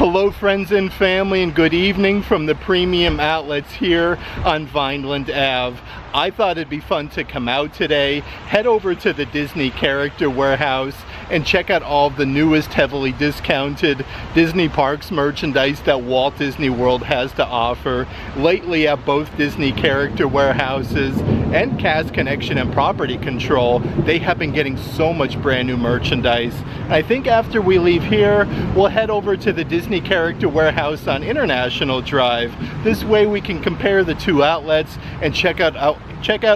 Hello friends and family, and good evening from the premium outlets here on Vineland Ave. I thought it'd be fun to come out today, head over to the Disney Character Warehouse and check out all of the newest heavily discounted Disney Parks merchandise that Walt Disney World has to offer. Lately at both Disney Character Warehouses and Cast Connection and Property Control, they have been getting so much brand new merchandise. I think after we leave here, we'll head over to the Disney Character Warehouse on International Drive. This way we can compare the two outlets and check out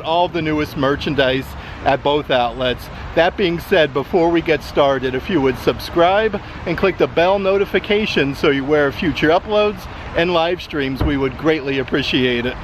all of the newest merchandise at both outlets. That being said, before we get started, if you would subscribe and click the bell notification so you're aware of future uploads and live streams, we would greatly appreciate it.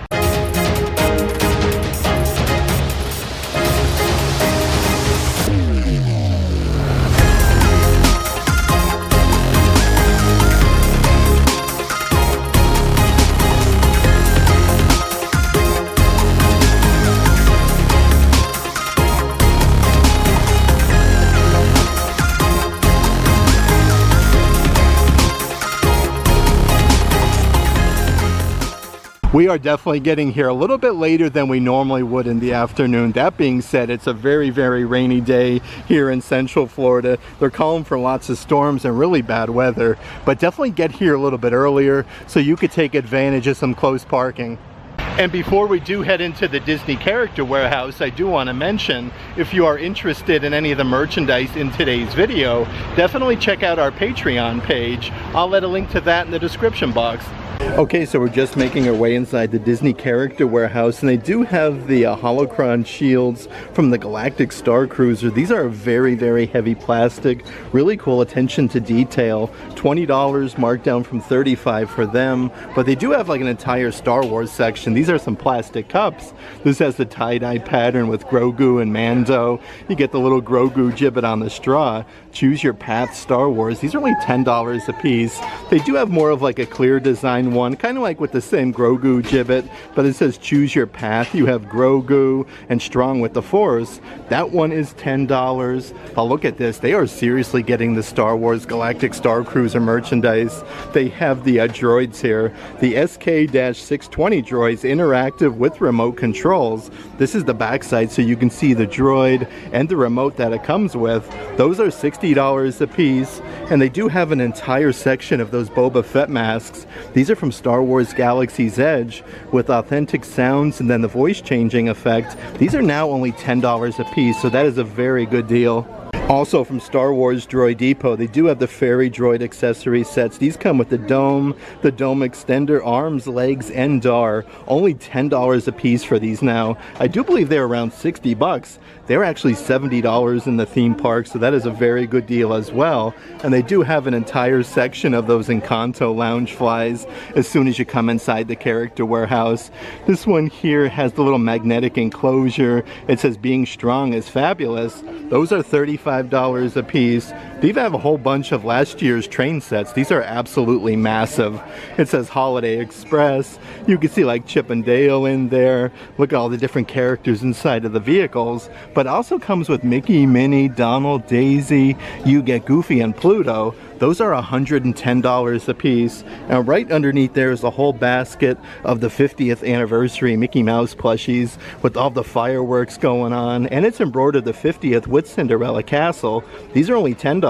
We are definitely getting here a little bit later than we normally would in the afternoon. That being said, it's a very, very rainy day here in Central Florida. They're calling for lots of storms and really bad weather, but definitely get here a little bit earlier so you could take advantage of some close parking. And before we do head into the Disney Character Warehouse, I do want to mention, if you are interested in any of the merchandise in today's video, definitely check out our Patreon page. I'll let a link to that in the description box. Okay, so we're just making our way inside the Disney Character Warehouse, and they do have the holocron shields from the Galactic Star Cruiser. These are very, very heavy plastic, really cool attention to detail. $20 marked down from $35 for them, but they do have like an entire Star Wars section. These are some plastic cups. This has the tie-dye pattern with Grogu and Mando. You get the little Grogu gibbet on the straw. Choose Your Path Star Wars. These are only $10 a piece. They do have more of like a clear design one, kind of like with the same Grogu gibbet, but it says Choose Your Path. You have Grogu and Strong with the Force. That one is $10. Oh, look at this. They are seriously getting the Star Wars Galactic Star Cruiser merchandise. They have the droids here. The SK-620 droids, interactive with remote controls. This is the backside so you can see the droid and the remote that it comes with. Those are $60 a piece, and they do have an entire section of those Boba Fett masks. These are from Star Wars Galaxy's Edge with authentic sounds and then the voice changing effect. These are now only $10 a piece, so that is a very good deal. Also from Star Wars Droid Depot, they do have the Fairy Droid accessory sets. These come with the dome extender, arms, legs, and DAR. Only $10 a piece for these now. I do believe they're around $60. They're actually $70 in the theme park, so that is a very good deal as well. And they do have an entire section of those Encanto lounge flies as soon as you come inside the Character Warehouse. This one here has the little magnetic enclosure. It says Being Strong is Fabulous. Those are $35 a piece. They even have a whole bunch of last year's train sets. These are absolutely massive. It says Holiday Express. You can see like Chip and Dale in there. Look at all the different characters inside of the vehicles. But it also comes with Mickey, Minnie, Donald, Daisy. You get Goofy and Pluto. Those are $110 a piece. And right underneath there is a whole basket of the 50th anniversary Mickey Mouse plushies with all the fireworks going on. And it's embroidered the 50th with Cinderella Castle. These are only $10.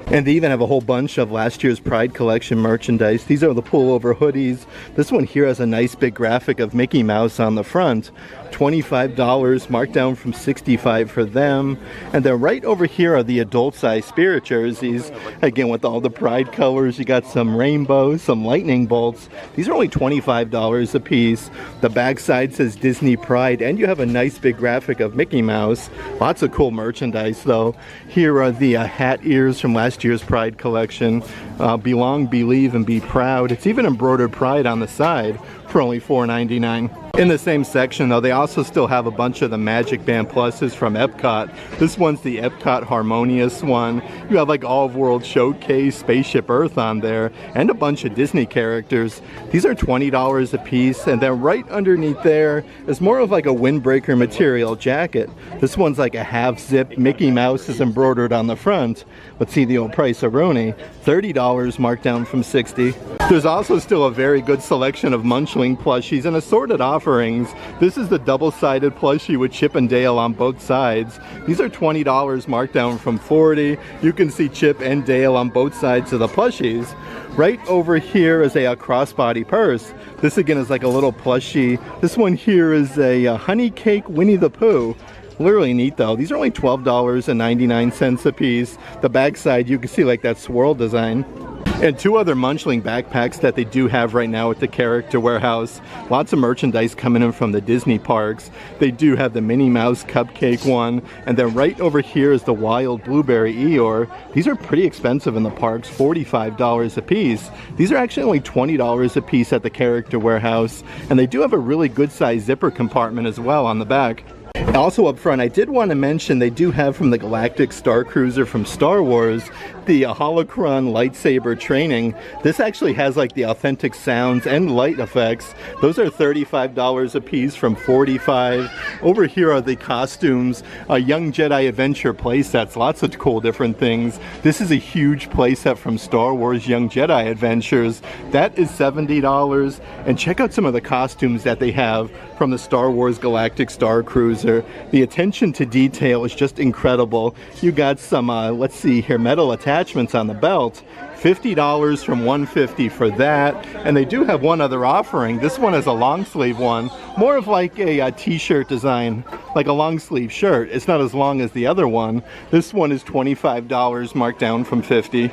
And they even have a whole bunch of last year's Pride Collection merchandise. These are the pullover hoodies. This one here has a nice big graphic of Mickey Mouse on the front. $25 marked down from $65 for them. And then right over here are the adult size Spirit jerseys, again with all the Pride colors. You got some rainbows, some lightning bolts. These are only $25 a piece. The backside says Disney Pride, and you have a nice big graphic of Mickey Mouse. Lots of cool merchandise though. Here are the hat ears from last year's Pride collection. Belong, Believe, and Be Proud. It's even embroidered Pride on the side for only $4.99. In the same section though, they also still have a bunch of the Magic Band Pluses from Epcot. This one's the Epcot Harmonious one. You have like All of World Showcase, Spaceship Earth on there, and a bunch of Disney characters. These are $20 a piece, and then right underneath there is more of like a windbreaker material jacket. This one's like a half zip. Mickey Mouse is embroidered on the front. Let's see the price-a-roni, $30 marked down from $60. There's also still a very good selection of Munchling plushies and assorted offerings. This is the double-sided plushie with Chip and Dale on both sides. These are $20 marked down from $40. You can see Chip and Dale on both sides of the plushies. Right over here is a crossbody purse. This again is like a little plushie. This one here is a honey cake Winnie the Pooh. Literally neat though. These are only $12.99 a piece. The back side you can see like that swirl design. And two other Munchling backpacks that they do have right now at the Character Warehouse. Lots of merchandise coming in from the Disney parks. They do have the Minnie Mouse cupcake one. And then right over here is the Wild Blueberry Eeyore. These are pretty expensive in the parks, $45 a piece. These are actually only $20 a piece at the Character Warehouse. And they do have a really good size zipper compartment as well on the back. Also up front, I did want to mention they do have from the Galactic Star Cruiser from Star Wars, the holocron lightsaber training. This actually has like the authentic sounds and light effects. Those are $35 a piece from $45. Over here are the costumes, Young Jedi Adventure playsets, lots of cool different things. This is a huge playset from Star Wars Young Jedi Adventures. That is $70. And check out some of the costumes that they have from the Star Wars Galactic Star Cruiser. The attention to detail is just incredible. You got some, let's see here, metal attachments on the belt. $50 from $150 for that. And they do have one other offering. This one is a long sleeve one, more of like a t-shirt design, like a long sleeve shirt. It's not as long as the other one. This one is $25 marked down from $50.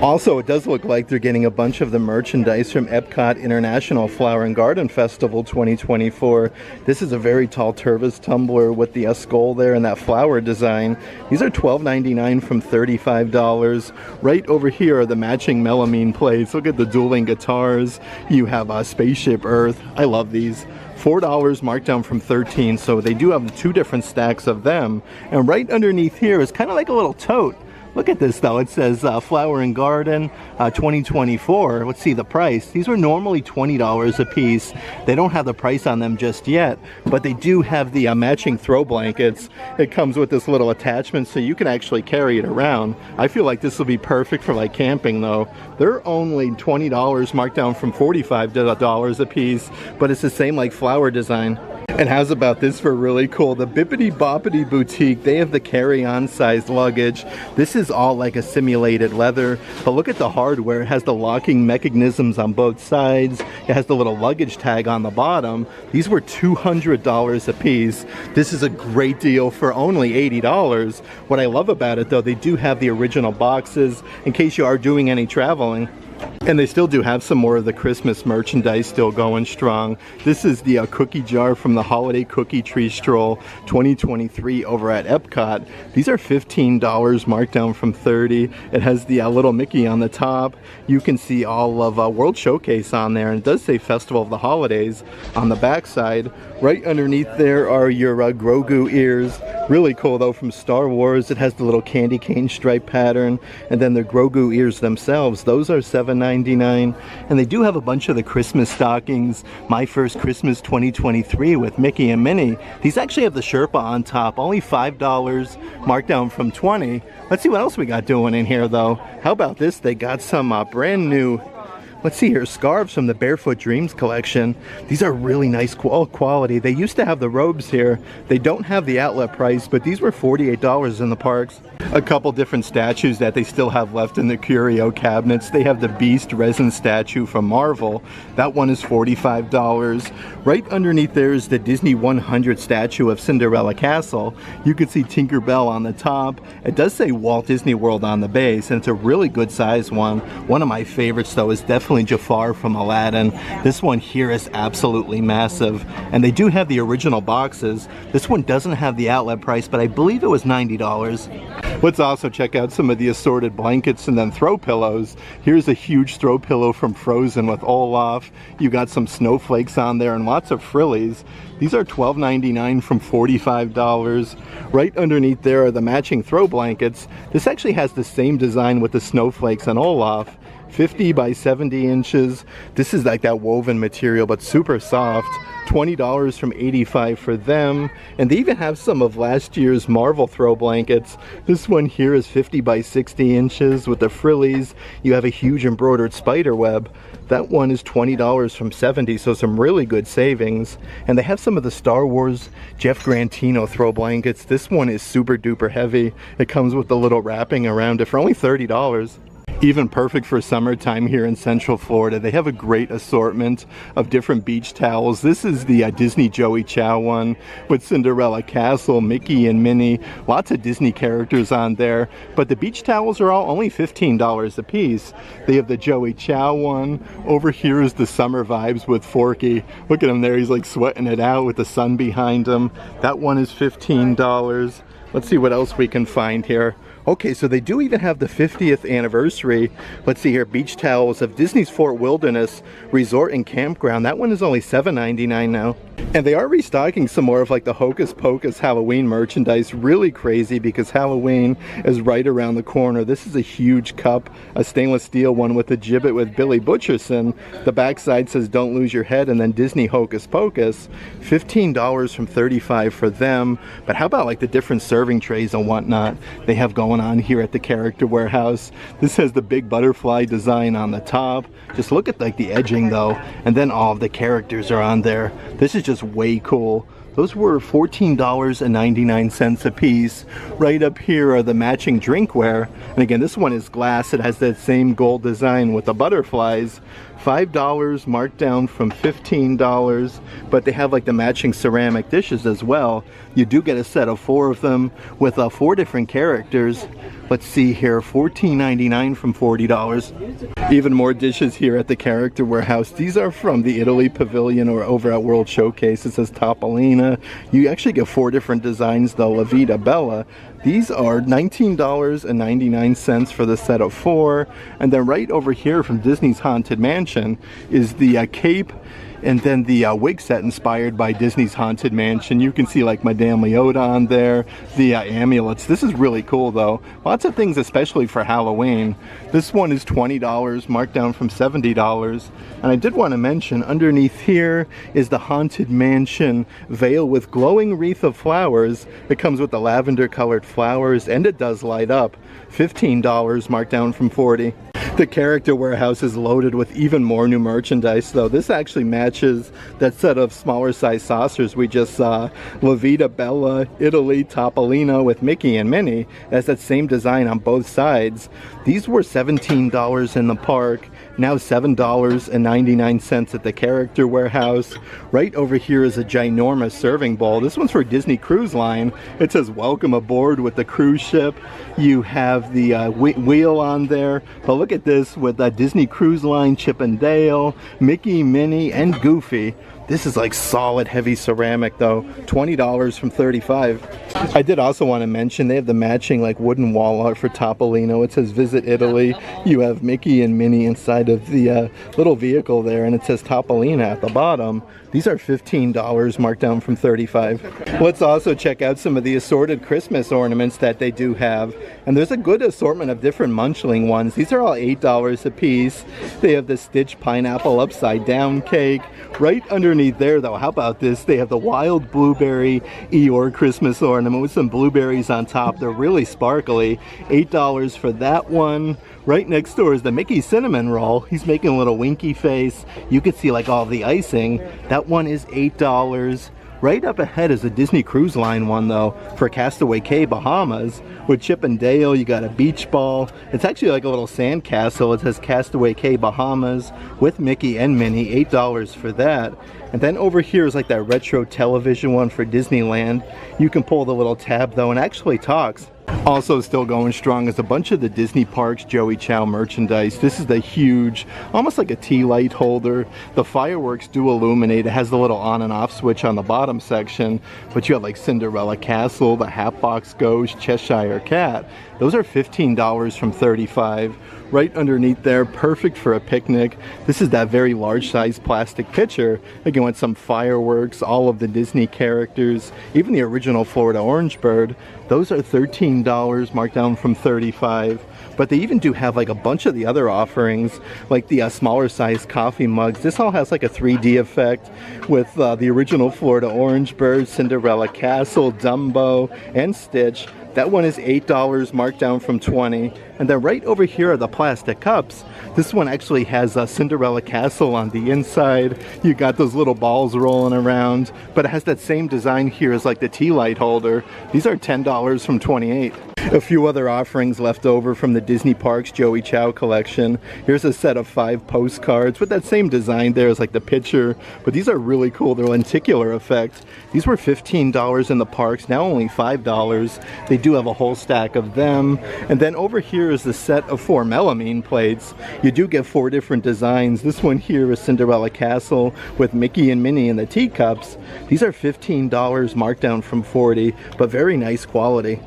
Also, it does look like they're getting a bunch of the merchandise from Epcot International Flower and Garden Festival 2024. This is a very tall Tervis tumbler with the skull there and that flower design. These are $12.99 from $35. Right over here are the matching melamine plates. Look at the dueling guitars. You have Spaceship Earth. I love these. $4 marked down from $13, so they do have two different stacks of them. And right underneath here is kind of like a little tote. Look at this though, it says Flower and Garden 2024. Let's see the price. These were normally $20 a piece. They don't have the price on them just yet, but they do have the matching throw blankets. It comes with this little attachment so you can actually carry it around. I feel like this will be perfect for like camping though. They're only $20 marked down from $45 a piece, but it's the same like flower design. And how's about this for really cool? The Bippity Boppity Boutique, they have the carry-on sized luggage. This is all like a simulated leather, but look at the hardware. It has the locking mechanisms on both sides. It has the little luggage tag on the bottom. These were $200 a piece. This is a great deal for only $80. What I love about it though, they do have the original boxes in case you are doing any traveling. And they still do have some more of the Christmas merchandise still going strong. This is the cookie jar from the Holiday Cookie Tree Stroll 2023 over at Epcot. These are $15 marked down from $30. It has the little Mickey on the top. You can see all of World Showcase on there, and it does say Festival of the Holidays on the back side. Right underneath there are your Grogu ears. Really cool though, from Star Wars. It has the little candy cane stripe pattern, and then the Grogu ears themselves. Those are $7.99. And they do have a bunch of the Christmas stockings. My First Christmas 2023 with Mickey and Minnie. These actually have the Sherpa on top. Only $5 marked down from $20. Let's see what else we got doing in here though. How about this? They got some brand new, let's see here, scarves from the Barefoot Dreams collection. These are really nice quality. They used to have the robes here. They don't have the outlet price, but these were $48 in the parks. A couple different statues that they still have left in the curio cabinets. They have the Beast resin statue from Marvel. That one is $45. Right underneath there is the Disney 100 statue of Cinderella Castle. You can see Tinkerbell on the top. It does say Walt Disney World on the base, and it's a really good size one. One of my favorites though is definitely Jafar from Aladdin. This one here is absolutely massive, and they do have the original boxes. This one doesn't have the outlet price, but I believe it was $90. Let's also check out some of the assorted blankets and then throw pillows. Here's a huge throw pillow from Frozen with Olaf. You got some snowflakes on there and lots of frillies. These are $12.99 from $45. Right underneath there are the matching throw blankets. This actually has the same design with the snowflakes and Olaf. 50 by 70 inches. This is like that woven material, but super soft. $20 from 85 for them. And they even have some of last year's Marvel throw blankets. This one here is 50 by 60 inches with the frillies. You have a huge embroidered spider web. That one is $20 from 70, so some really good savings. And they have some of the Star Wars Jeff Grantino throw blankets. This one is super duper heavy. It comes with the little wrapping around it for only $30. Even perfect for summertime here in Central Florida. They have a great assortment of different beach towels. This is the Disney Joey Chow one with Cinderella Castle, Mickey and Minnie. Lots of Disney characters on there. But the beach towels are all only $15 a piece. They have the Joey Chow one. Over here is the Summer Vibes with Forky. Look at him there. He's like sweating it out with the sun behind him. That one is $15. Let's see what else we can find here. Okay, so they do even have the 50th anniversary. Let's see here, beach towels of Disney's Fort Wilderness Resort and Campground. That one is only $7.99 now. And they are restocking some more of like the Hocus Pocus Halloween merchandise. Really crazy because Halloween is right around the corner. This is a huge cup, a stainless steel one with a gibbet with Billy Butcherson. The backside says "Don't lose your head," and then Disney Hocus Pocus. $15 from 35 for them. But how about like the different serving trays and whatnot they have going on here at the Character Warehouse? This has the big butterfly design on the top. Just look at like the edging though, and then all of the characters are on there. This is just way cool. Those were $14.99 a piece. Right up here are the matching drinkware. And again, this one is glass. It has that same gold design with the butterflies. $5 marked down from $15, but they have like the matching ceramic dishes as well. You do get a set of 4 of them with 4 different characters. Let's see here, $14.99 from $40. Even more dishes here at the Character Warehouse. These are from the Italy Pavilion or over at World Showcase. It says Topolina. You actually get 4 different designs though. La Vita Bella. These are $19.99 for the set of 4. And then right over here from Disney's Haunted Mansion is the cape and then the wig set inspired by Disney's Haunted Mansion. You can see like Madame Leota on there, the amulets. This is really cool though. Lots of things especially for Halloween. This one is $20 marked down from $70. And I did want to mention underneath here is the Haunted Mansion veil with glowing wreath of flowers. It comes with the lavender colored flowers and it does light up. $15 marked down from $40. The Character Warehouse is loaded with even more new merchandise though. This actually matches that set of smaller size saucers we just saw. La Vita Bella, Italy, Topolino with Mickey and Minnie. It has that same design on both sides. These were $17 in the park. Now $7.99 at the Character Warehouse. Right over here is a ginormous serving bowl. This one's for Disney Cruise Line. It says welcome aboard with the cruise ship. You have the wheel on there. But look at this with Disney Cruise Line, Chip and Dale, Mickey, Minnie, and Goofy. This is like solid heavy ceramic though. $20 from $35. I did also want to mention they have the matching like wooden wall art for Topolino. It says visit Italy. You have Mickey and Minnie inside of the little vehicle there, and it says Topolino at the bottom. These are $15 marked down from $35. Let's also check out some of the assorted Christmas ornaments that they do have. And there's a good assortment of different Munchling ones. These are all $8 a piece. They have the Stitch Pineapple Upside Down cake. Right underneath there though, how about this? They have the Wild Blueberry Eeyore Christmas ornament with some blueberries on top. They're really sparkly. $8 for that one. Right next door is the Mickey Cinnamon Roll. He's making a little winky face. You can see like all the icing. That one is $8. Right up ahead is a Disney Cruise Line one though for Castaway Cay, Bahamas. With Chip and Dale, you got a beach ball. It's actually like a little sand castle. It says Castaway Cay, Bahamas with Mickey and Minnie. $8 for that. And then over here is like that retro television one for Disneyland. You can pull the little tab though, and actually talks. Also still going strong is a bunch of the Disney Parks Joey Chow merchandise. This is the huge, almost like a tea light holder. The fireworks do illuminate. It has the little on and off switch on the bottom section. But you have like Cinderella Castle, the Hatbox Ghost, Cheshire Cat. Those are $15 from $35. Right underneath there, perfect for a picnic. This is that very large size plastic pitcher. Again with some fireworks, all of the Disney characters, even the original Florida Orange Bird. Those are $13 marked down from $35. but they even do have like a bunch of the other offerings, like the smaller size coffee mugs. This all has like a 3D effect with the original Florida Orange Bird, Cinderella Castle, Dumbo, and Stitch. That one is $8, marked down from $20. And then right over here are the plastic cups. This one actually has a Cinderella Castle on the inside. You got those little balls rolling around, but it has that same design here as like the tea light holder. These are $10 from $28. A few other offerings left over from the Disney Parks Joey Chow collection. Here's a set of 5 postcards with that same design there as like the picture, but these are really cool. They're lenticular effect. These were $15 in the parks, now only $5. They do have a whole stack of them. And then over here is the set of 4 melamine plates. You do get 4 different designs. This one here is Cinderella Castle with Mickey and Minnie in the teacups. These are $15, marked down from $40, but very nice quality.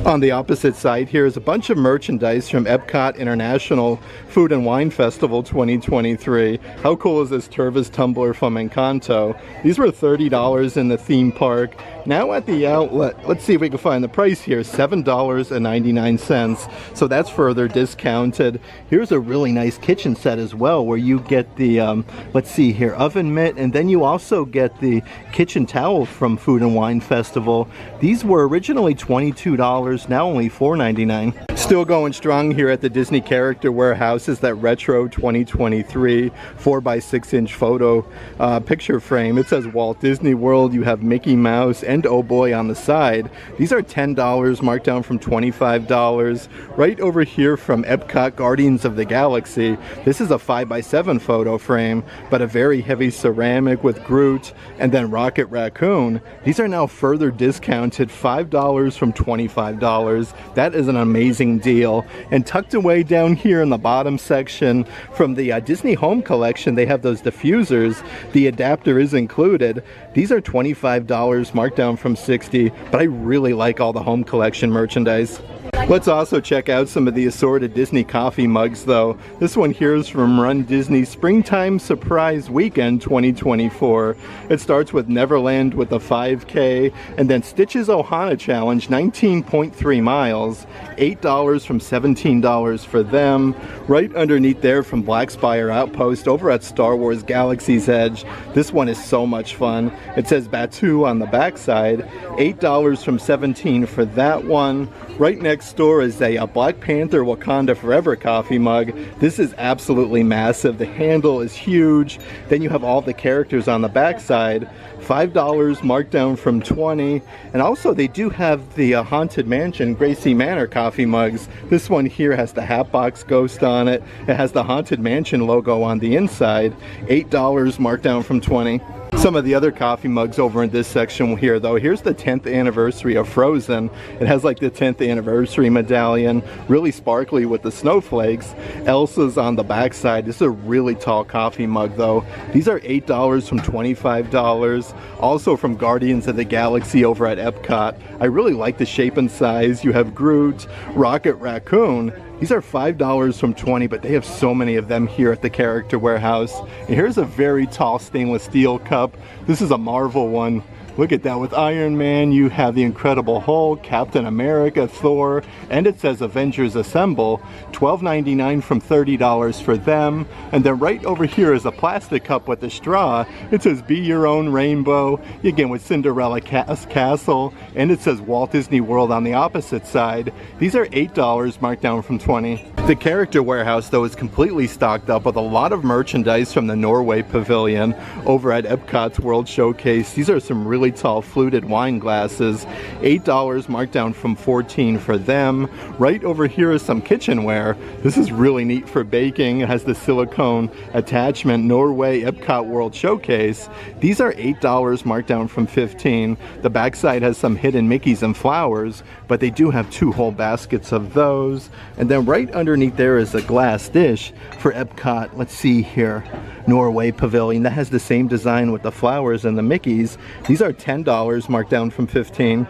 On the opposite side here is a bunch of merchandise from Epcot International Food and Wine Festival 2023. How cool is this Tervis tumbler from Encanto? These were $30 in the theme park. Now at the outlet, let's see if we can find the price here, $7.99. So that's further discounted. Here's a really nice kitchen set as well, where you get the, let's see here, oven mitt, and then you also get the kitchen towel from Food and Wine Festival. These were originally $22, now only $4.99. Still going strong here at the Disney Character Warehouse is that retro 2023 4x6-inch photo picture frame. It says Walt Disney World. You have Mickey Mouse and Oh Boy on the side. These are $10, marked down from $25. Right over here from Epcot Guardians of the Galaxy, this is a 5x7 photo frame, but a very heavy ceramic with Groot and then Rocket Raccoon. These are now further discounted, $5 from $25. That is an amazing deal. And tucked away down here in the bottom section from the Disney Home Collection, they have those diffusers. The adapter is included. These are $25, marked down from $60, but I really like all the Home Collection merchandise. Let's also check out some of the assorted Disney coffee mugs though. This one here is from Run Disney Springtime Surprise Weekend 2024. It starts with Neverland with a 5K, and then Stitch's Ohana Challenge, 19.3 miles, $8 from $17 for them. Right underneath there from Black Spire Outpost over at Star Wars Galaxy's Edge. This one is so much fun. It says Batu on the backside, $8 from $17 for that one. Right next door is a Black Panther Wakanda Forever coffee mug. This is absolutely massive. The handle is huge. Then you have all the characters on the backside. $5 marked down from $20. And also they do have the Haunted Mansion Gracie Manor coffee mugs. This one here has the Hatbox Ghost on it. It has the Haunted Mansion logo on the inside. $8 marked down from $20. Some of the other coffee mugs over in this section here though, here's the 10th anniversary of Frozen. It has like the 10th anniversary medallion, really sparkly with the snowflakes. Elsa's on the backside. This is a really tall coffee mug though. These are $8 from $25. Also from Guardians of the Galaxy over at Epcot. I really like the shape and size. You have Groot, Rocket Raccoon. These are $5 from $20, but they have so many of them here at the Character Warehouse. And here's a very tall stainless steel cup. This is a Marvel one. Look at that. With Iron Man, you have the Incredible Hulk, Captain America, Thor, and it says Avengers Assemble. $12.99 from $30 for them. And then right over here is a plastic cup with a straw. It says Be Your Own Rainbow, again with Cinderella Castle, and it says Walt Disney World on the opposite side. These are $8, marked down from $20. The Character Warehouse though is completely stocked up with a lot of merchandise from the Norway Pavilion over at Epcot's World Showcase. These are some really tall fluted wine glasses, $8 marked down from $14 for them. Right over here is some kitchenware. This is really neat for baking. It has the silicone attachment, Norway Epcot World Showcase. These are $8 marked down from $15. The backside has some hidden Mickeys and flowers, but they do have 2 whole baskets of those. And then right underneath there is a glass dish for Epcot. Let's see here, Norway Pavilion. That has the same design with the flowers and the Mickeys. These are $10 marked down from $15.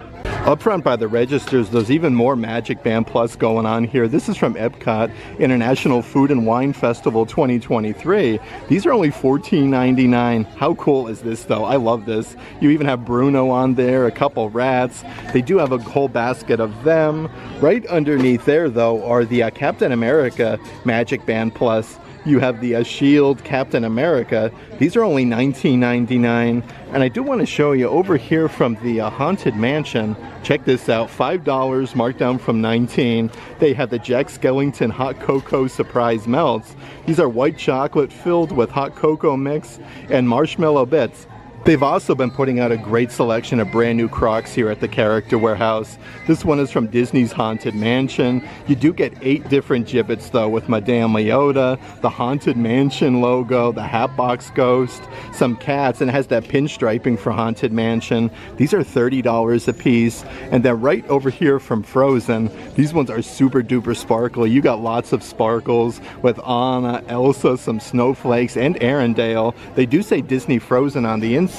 Up front by the registers, there's even more Magic Band Plus going on here. This is from Epcot International Food and Wine Festival 2023. These are only $14.99. How cool is this though? I love this. You even have Bruno on there, a couple rats. They do have a whole basket of them. Right underneath there though are the Captain America Magic Band Plus. You have the Shield Captain America. These are only $19.99. And I do want to show you over here from the Haunted Mansion. Check this out, $5 marked down from $19. They have the Jack Skellington Hot Cocoa Surprise Melts. These are white chocolate filled with hot cocoa mix and marshmallow bits. They've also been putting out a great selection of brand new Crocs here at the Character Warehouse. This one is from Disney's Haunted Mansion. You do get 8 different gibbets though, with Madame Leota, the Haunted Mansion logo, the Hatbox Ghost, some cats, and it has that pinstriping for Haunted Mansion. These are $30 a piece. And then right over here from Frozen, these ones are super duper sparkly. You got lots of sparkles with Anna, Elsa, some snowflakes, and Arendelle. They do say Disney Frozen on the inside.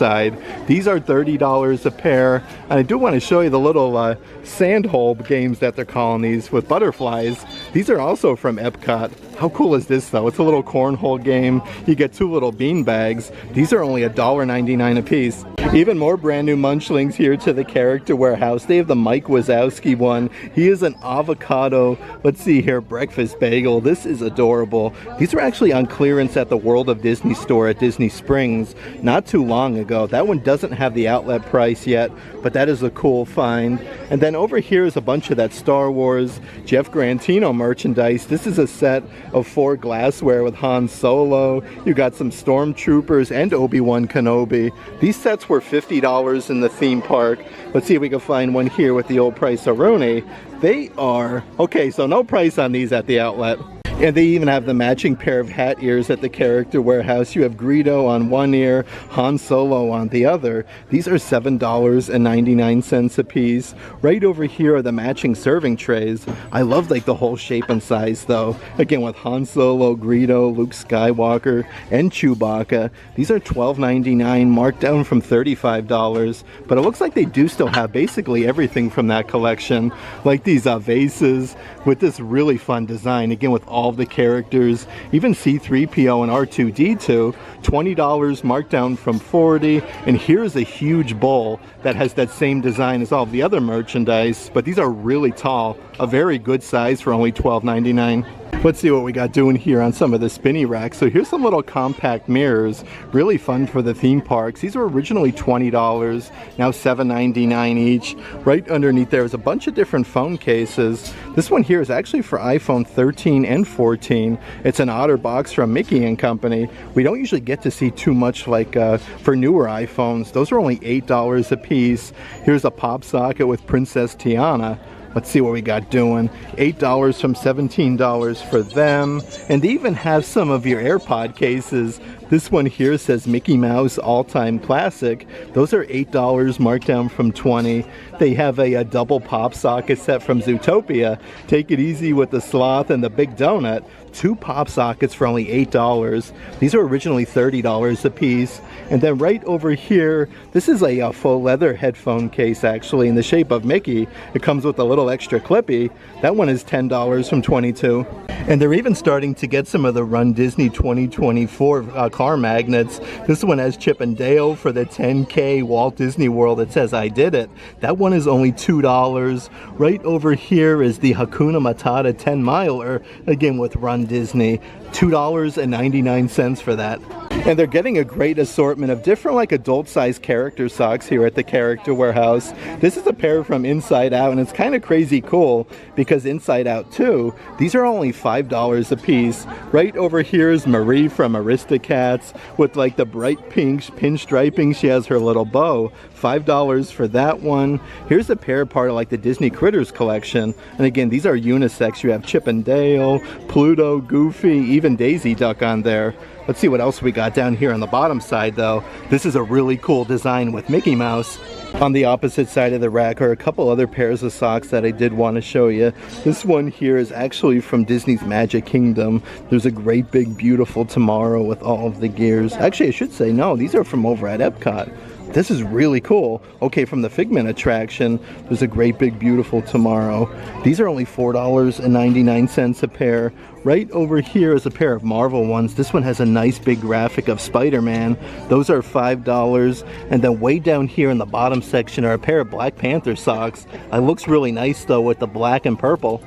These are $30 a pair. And I do want to show you the little sand hole games that they're calling these with butterflies. These are also from Epcot. How cool is this though? It's a little cornhole game. You get 2 little bean bags. These are only $1.99 a piece. Even more brand new munchlings here to the Character Warehouse. They have the Mike Wazowski one. He is an avocado, let's see here, breakfast bagel. This is adorable. These are actually on clearance at the World of Disney store at Disney Springs not too long ago. That one doesn't have the outlet price yet, but that is a cool find. And then over here is a bunch of that Star Wars Jeff Grantino merchandise. This is a set of 4 glassware with Han Solo. You got some Stormtroopers and Obi-Wan Kenobi. These sets were $50 in the theme park. Let's see if we can find one here with the old price of Rooney. They are, okay, so no price on these at the outlet. And they even have the matching pair of hat ears at the Character Warehouse. You have Greedo on one ear, Han Solo on the other. These are $7.99 a piece. Right over here are the matching serving trays. I love like the whole shape and size though. Again with Han Solo, Greedo, Luke Skywalker, and Chewbacca. These are $12.99, marked down from $35. But it looks like they do still have basically everything from that collection. Like these vases with this really fun design. Again with all of the characters, even C-3PO and R2-D2, $20 marked down from $40. And here's a huge bowl that has that same design as all of the other merchandise, but these are really tall, a very good size for only $12.99. Let's see what we got doing here on some of the spinny racks. So here's some little compact mirrors, really fun for the theme parks. These were originally $20, now $7.99 each. Right underneath there is a bunch of different phone cases. This one here is actually for iPhone 13 and 14. It's an OtterBox from Mickey and Company. We don't usually get to see too much like for newer iPhones. Those are only $8 a piece. Here's a pop socket with Princess Tiana. Let's see what we got doing. $8 from $17 for them. And they even have some of your AirPod cases. This one here says Mickey Mouse All-Time Classic. Those are $8 marked down from $20. They have a double pop socket set from Zootopia. Take it easy with the sloth and the big donut. 2 pop sockets for only $8. These are originally $30 a piece. And then right over here, this is a faux leather headphone case actually in the shape of Mickey. It comes with a little extra clippy. That one is $10 from $22. And they're even starting to get some of the Run Disney 2024 car magnets. This one has Chip and Dale for the 10K Walt Disney World. It says I did it. That one is only $2. Right over here is the Hakuna Matata 10 miler, again with Run Disney. $2.99 for that. And they're getting a great assortment of different like adult sized character socks here at the Character Warehouse. This is a pair from Inside Out, and it's kind of crazy cool because Inside Out 2, these are only $5 a piece. Right over here is Marie from Aristocats with like the bright pink pinstriping. She has her little bow. $5 for that one. Here's a pair part of like the Disney Critters collection. And again, these are unisex. You have Chip and Dale, Pluto, Goofy, even Daisy Duck on there. Let's see what else we got down here on the bottom side though. This is a really cool design with Mickey Mouse. On the opposite side of the rack are a couple other pairs of socks that I did want to show you. This one here is actually from Disney's Magic Kingdom. There's a great big beautiful Tomorrow with all of the gears. Actually, I should say no, these are from over at Epcot. This is really cool. Okay, from the Figment attraction, there's a great big beautiful Tomorrow. These are only $4.99 a pair. Right over here is a pair of Marvel ones. This one has a nice big graphic of Spider-Man. Those are $5. And then way down here in the bottom section are a pair of Black Panther socks. It looks really nice though with the black and purple.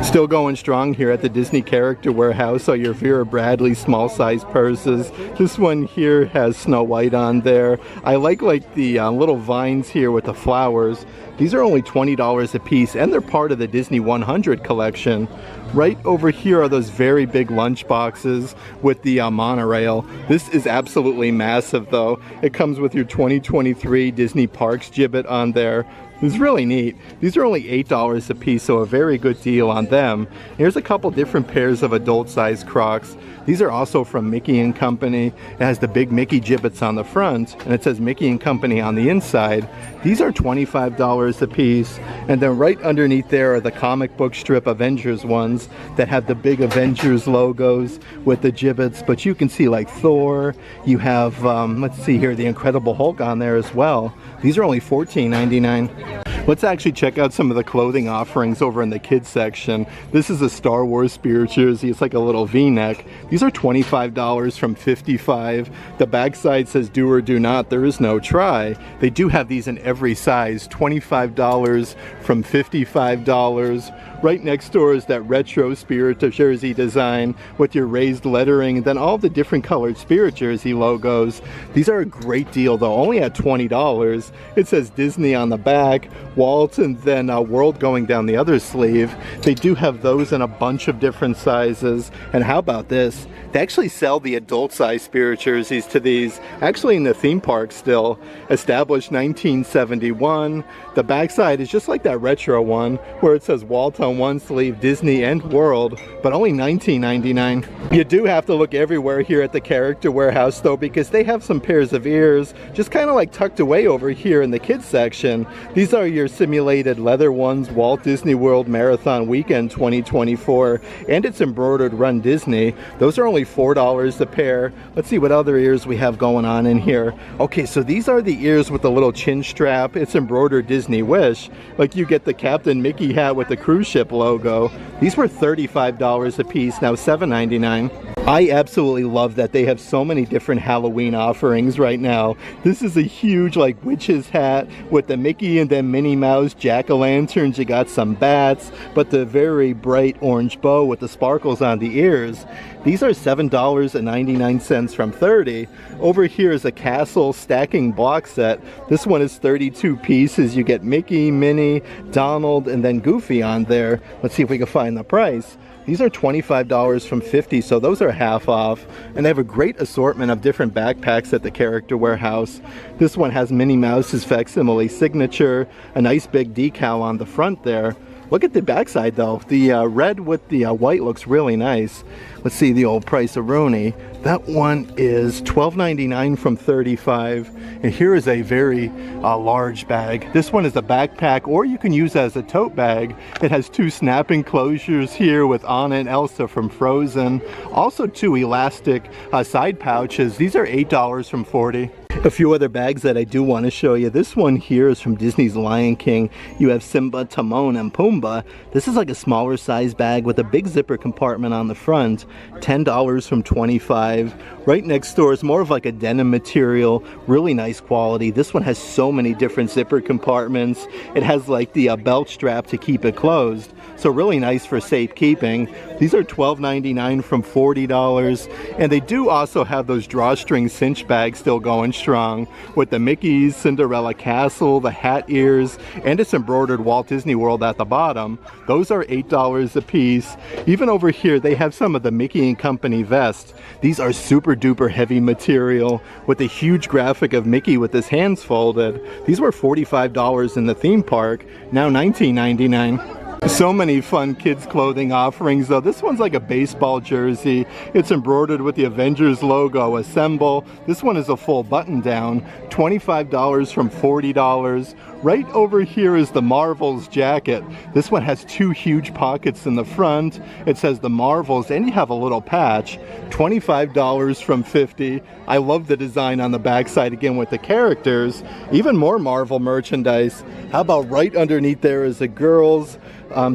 Still going strong here at the Disney Character Warehouse are your Vera Bradley small size purses. This one here has Snow White on there. I like the little vines here with the flowers. These are only $20 a piece and they're part of the Disney 100 collection. Right over here are those very big lunch boxes with the monorail. This is absolutely massive though. It comes with your 2023 Disney Parks gibbet on there. It's really neat. These are only $8 a piece, so a very good deal on them. Here's a couple different pairs of adult-sized Crocs. These are also from Mickey & Company. It has the big Mickey gibbets on the front, and it says Mickey & Company on the inside. These are $25 a piece. And then right underneath there are the comic book strip Avengers ones that have the big Avengers logos with the gibbets. But you can see like Thor. You have, let's see here, the Incredible Hulk on there as well. These are only $14.99. Let's actually check out some of the clothing offerings over in the kids section. This is a Star Wars Spirit jersey. It's like a little V-neck. These are $25 from $55. The backside says do or do not. There is no try. They do have these in every size. $25 from $55. Right next door is that retro Spirit jersey design with your raised lettering and then all the different colored Spirit jersey logos. These are a great deal though, only at $20. It says Disney on the back, Walt, and then World going down the other sleeve. They do have those in a bunch of different sizes. And how about this? They actually sell the adult size Spirit jerseys to these, actually in the theme park still. Established 1971. The backside is just like that retro one where it says Walt on one sleeve, Disney and World, but only $19.99. You do have to look everywhere here at the Character Warehouse though, because they have some pairs of ears just kind of like tucked away over here in the kids section. These are your simulated leather ones, Walt Disney World Marathon Weekend 2024, and it's embroidered Run Disney. Those are only $4 a pair. Let's see what other ears we have going on in here. Okay, so these are the ears with the little chin strap. It's embroidered Disney Wish. Like you get the Captain Mickey hat with the cruise ship logo. These were $35 a piece, now $7.99. I absolutely love that they have so many different Halloween offerings right now. This is a huge like witch's hat with the Mickey and then Minnie Mouse jack-o'-lanterns. You got some bats, but the very bright orange bow with the sparkles on the ears. These are $7.99 from $30. Over here is a castle stacking block set. This one is 32 pieces. You get Mickey, Minnie, Donald, and then Goofy on there. Let's see if we can find the price. These are $25 from $50, so those are half off. And they have a great assortment of different backpacks at the Character Warehouse. This one has Minnie Mouse's facsimile signature, a nice big decal on the front there. Look at the backside though. The red with the white looks really nice. Let's see the old price-a-roni. That one is $12.99 from $35. And here is a very large bag. This one is a backpack, or you can use it as a tote bag. It has two snap enclosures here with Anna and Elsa from Frozen. Also two elastic side pouches. These are $8 from $40. A few other bags that I do want to show you. This one here is from Disney's Lion King. You have Simba, Timon, and Pumbaa. This is like a smaller size bag with a big zipper compartment on the front. $10 from $25. Right next door is more of like a denim material. Really nice quality. This one has so many different zipper compartments. It has like the belt strap to keep it closed. So really nice for safekeeping. These are $12.99 from $40. And they do also have those drawstring cinch bags still going strong with the Mickey's Cinderella Castle, the hat ears, and it's embroidered Walt Disney World at the bottom. Those are $8 a piece. Even over here, they have some of the Mickey & Company vests. These are super duper heavy material with a huge graphic of Mickey with his hands folded. These were $45 in the theme park, now $19.99. So many fun kids clothing offerings though. This one's like a baseball jersey. It's embroidered with the Avengers logo, Assemble. This one is a full button down, $25 from $40. Right over here is the Marvels jacket. This one has two huge pockets in the front. It says the Marvels and you have a little patch, $25 from $50. I love the design on the backside again with the characters. Even more Marvel merchandise. How about right underneath there is a girl's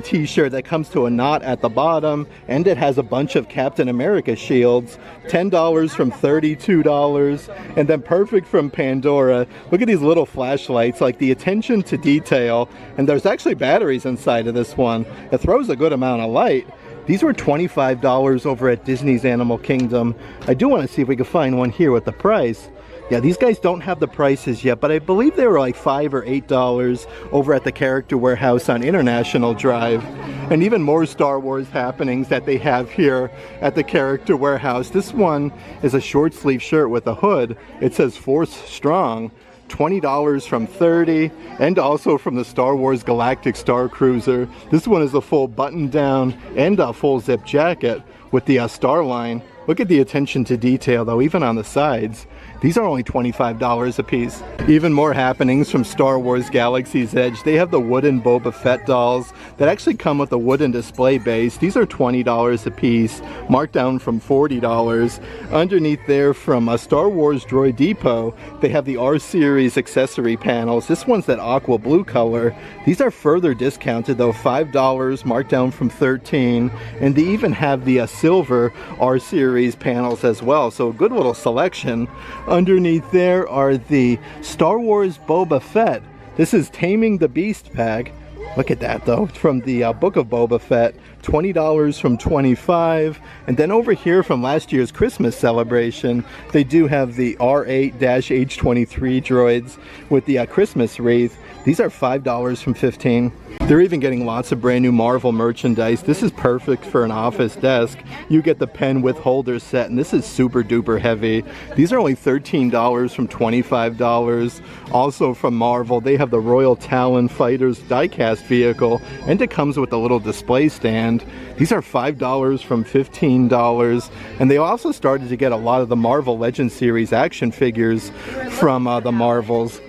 t-shirt that comes to a knot at the bottom, and it has a bunch of Captain America shields, $10 from $32. And then perfect from Pandora, look at these little flashlights, like the attention to detail, and there's actually batteries inside of this one. It throws a good amount of light. These were $25 over at Disney's Animal Kingdom. I do want to see if we can find one here with the price. Yeah, these guys don't have the prices yet, but I believe they were like $5 or $8 over at the Character Warehouse on International Drive. And even more Star Wars happenings that they have here at the Character Warehouse. This one is a short sleeve shirt with a hood. It says Force Strong. $20 from $30, and also from the Star Wars Galactic Star Cruiser. This one is a full button down and a full zip jacket with the Star line. Look at the attention to detail though, even on the sides. These are only $25 a piece. Even more happenings from Star Wars Galaxy's Edge. They have the wooden Boba Fett dolls that actually come with a wooden display base. These are $20 a piece, marked down from $40. Underneath there from a Star Wars Droid Depot, they have the R-Series accessory panels. This one's that aqua blue color. These are further discounted though, $5, marked down from $13. And they even have the silver R-Series panels as well, so a good little selection. Underneath there are the Star Wars Boba Fett. This is Taming the Beast pack. Look at that though, from the Book of Boba Fett, $20 from $25. And then over here from last year's Christmas celebration, they do have the R8-H23 droids with the Christmas wreath. These are $5 from $15. They're even getting lots of brand new Marvel merchandise. This is perfect for an office desk. You get the pen with holder set, and this is super duper heavy. These are only $13 from $25. Also from Marvel, they have the Royal Talon Fighters diecast vehicle, and it comes with a little display stand. These are $5 from $15. And they also started to get a lot of the Marvel Legends series action figures from the Marvels.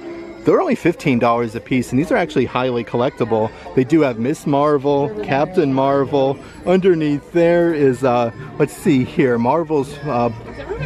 They're only $15 a piece, and these are actually highly collectible. They do have Miss Marvel, Captain Marvel. Underneath there is, let's see here, Marvel's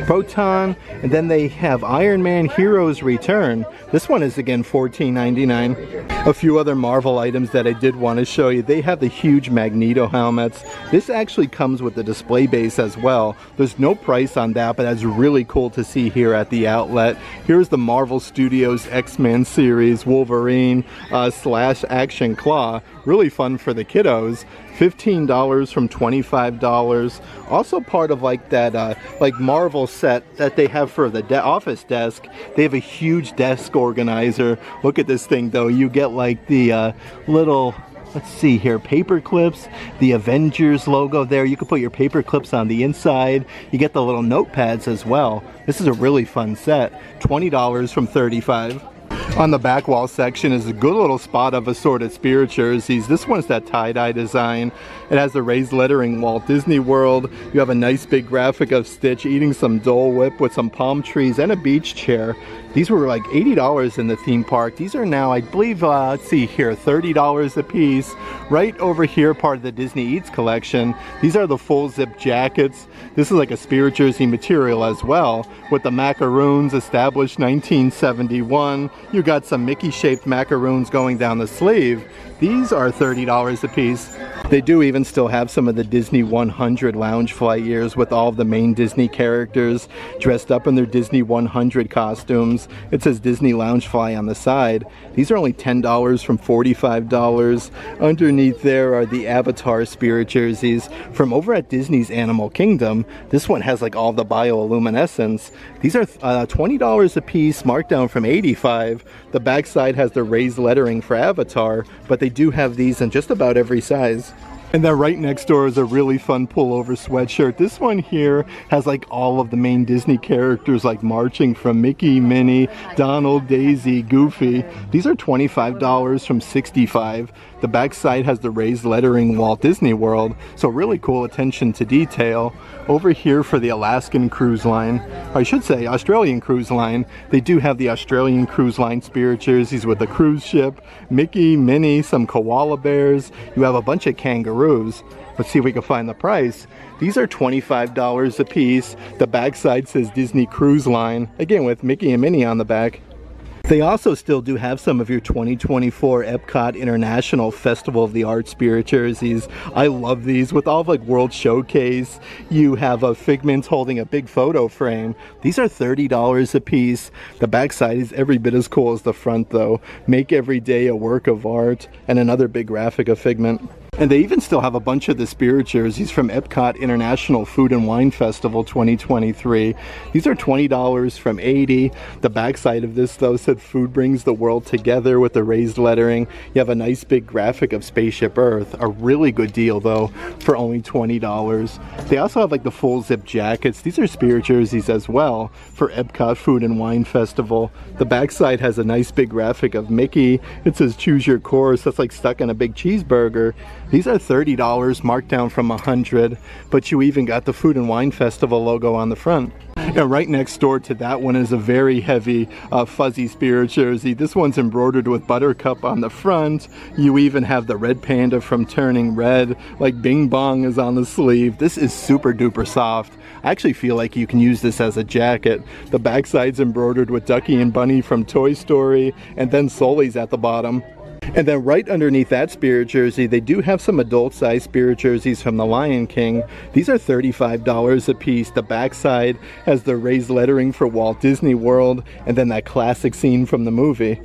Proton, and then they have Iron Man Heroes Return. This one is again $14.99. A few other Marvel items that I did want to show you. They have the huge Magneto helmets. This actually comes with the display base as well. There's no price on that, but that's really cool to see here at the outlet. Here's the Marvel Studios X-Men series Wolverine slash Action Claw. Really fun for the kiddos. $15 from $25. Also part of like that like Marvel set that they have for the office desk. They have a huge desk organizer. Look at this thing though. You get like the little, let's see here, paper clips, the Avengers logo there. You can put your paper clips on the inside. You get the little notepads as well. This is a really fun set. $20 from $35. On the back wall section is a good little spot of assorted Spirit jerseys. This one's that tie-dye design. It has the raised lettering Walt Disney World. You have a nice big graphic of Stitch eating some Dole Whip with some palm trees and a beach chair. These were like $80 in the theme park. These are now, I believe, let's see here, $30 a piece. Right over here, part of the Disney Eats collection. These are the full zip jackets. This is like a Spirit jersey material as well, with the macaroons established 1971. You got some Mickey-shaped macaroons going down the sleeve. These are $30 a piece. They do even still have some of the Disney 100 lounge flight years with all of the main Disney characters dressed up in their Disney 100 costumes. It says Disney Lounge Fly on the side. These are only $10 from $45. Underneath there are the Avatar Spirit jerseys from over at Disney's Animal Kingdom. This one has like all the bioluminescence. These are $20 a piece, marked down from $85. The backside has the raised lettering for Avatar, but they do have these in just about every size. And then right next door is a really fun pullover sweatshirt. This one here has like all of the main Disney characters like marching from Mickey, Minnie, Donald, Daisy, Goofy. These are $25 from $65. The back side has the raised lettering Walt Disney World, so really cool attention to detail. Over here for the Alaskan Cruise Line, or I should say Australian Cruise Line, they do have the Australian Cruise Line spirit jerseys with the cruise ship, Mickey, Minnie, some koala bears. You have a bunch of kangaroos. Let's see if we can find the price. These are $25 a piece. The back side says Disney Cruise Line, again with Mickey and Minnie on the back. They also still do have some of your 2024 Epcot International Festival of the Arts spirit jerseys. I love these with all of like World Showcase. You have a Figment holding a big photo frame. These are $30 a piece. The backside is every bit as cool as the front though. Make every day a work of art, and another big graphic of Figment. And they even still have a bunch of the spirit jerseys from Epcot International Food and Wine Festival 2023. These are $20 from $80. The backside of this though said food brings the world together with the raised lettering. You have a nice big graphic of Spaceship Earth. A really good deal though for only $20. They also have like the full zip jackets. These are spirit jerseys as well for Epcot Food and Wine Festival. The backside has a nice big graphic of Mickey. It says choose your course. That's like stuck in a big cheeseburger. These are $30, marked down from $100, but you even got the Food and Wine Festival logo on the front. And right next door to that one is a very heavy fuzzy spirit jersey. This one's embroidered with Buttercup on the front. You even have the red panda from Turning Red, like Bing Bong is on the sleeve. This is super duper soft. I actually feel like you can use this as a jacket. The backside's embroidered with Ducky and Bunny from Toy Story, and then Sully's at the bottom. And then right underneath that spirit jersey, they do have some adult-sized spirit jerseys from The Lion King. These are $35 a piece. The backside has the raised lettering for Walt Disney World, and then that classic scene from the movie.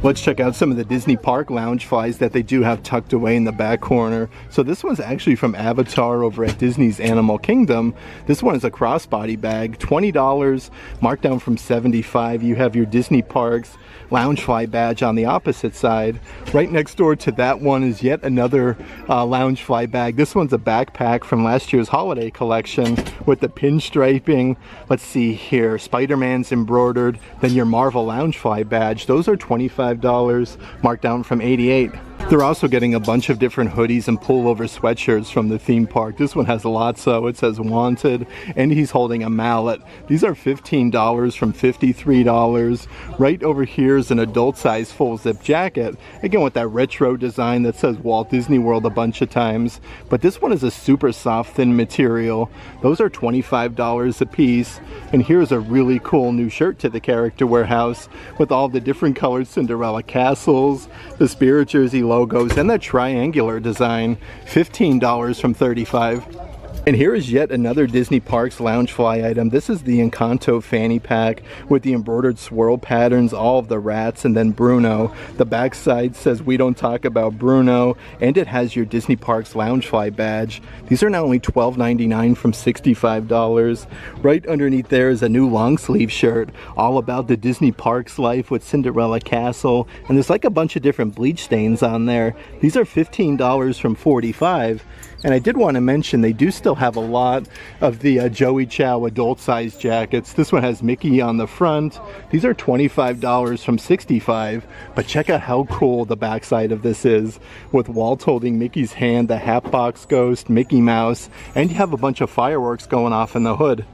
Let's check out some of the Disney Park lounge flies that they do have tucked away in the back corner. So this one's actually from Avatar over at Disney's Animal Kingdom. This one is a crossbody bag, $20, marked down from $75. You have your Disney Parks Loungefly badge on the opposite side. Right next door to that one is yet another Loungefly bag. This one's a backpack from last year's holiday collection with the pinstriping. Let's see here, Spider-Man's embroidered, then your Marvel Loungefly badge. Those are $25, marked down from $88. They're also getting a bunch of different hoodies and pullover sweatshirts from the theme park. This one has Lotso, it says Wanted, and he's holding a mallet. These are $15 from $53. Right over here is an adult size full zip jacket, again with that retro design that says Walt Disney World a bunch of times. But this one is a super soft thin material. Those are $25 a piece. And here's a really cool new shirt to the Character Warehouse with all the different colored Cinderella castles, the spirit jersey logos, and that triangular design. $15 from $35. And here is yet another Disney Parks Loungefly item. This is the Encanto fanny pack with the embroidered swirl patterns, all of the rats, and then Bruno. The backside says we don't talk about Bruno, and it has your Disney Parks Loungefly badge. These are now only $12.99 from $65. Right underneath there is a new long sleeve shirt, all about the Disney Parks life with Cinderella Castle, and there's like a bunch of different bleach stains on there. These are $15 from $45. And I did want to mention they do still have a lot of the Joey Chow adult size jackets. This one has Mickey on the front. These are $25 from $65. But check out how cool the backside of this is, with Walt holding Mickey's hand, the Hatbox Ghost, Mickey Mouse, and you have a bunch of fireworks going off in the hood.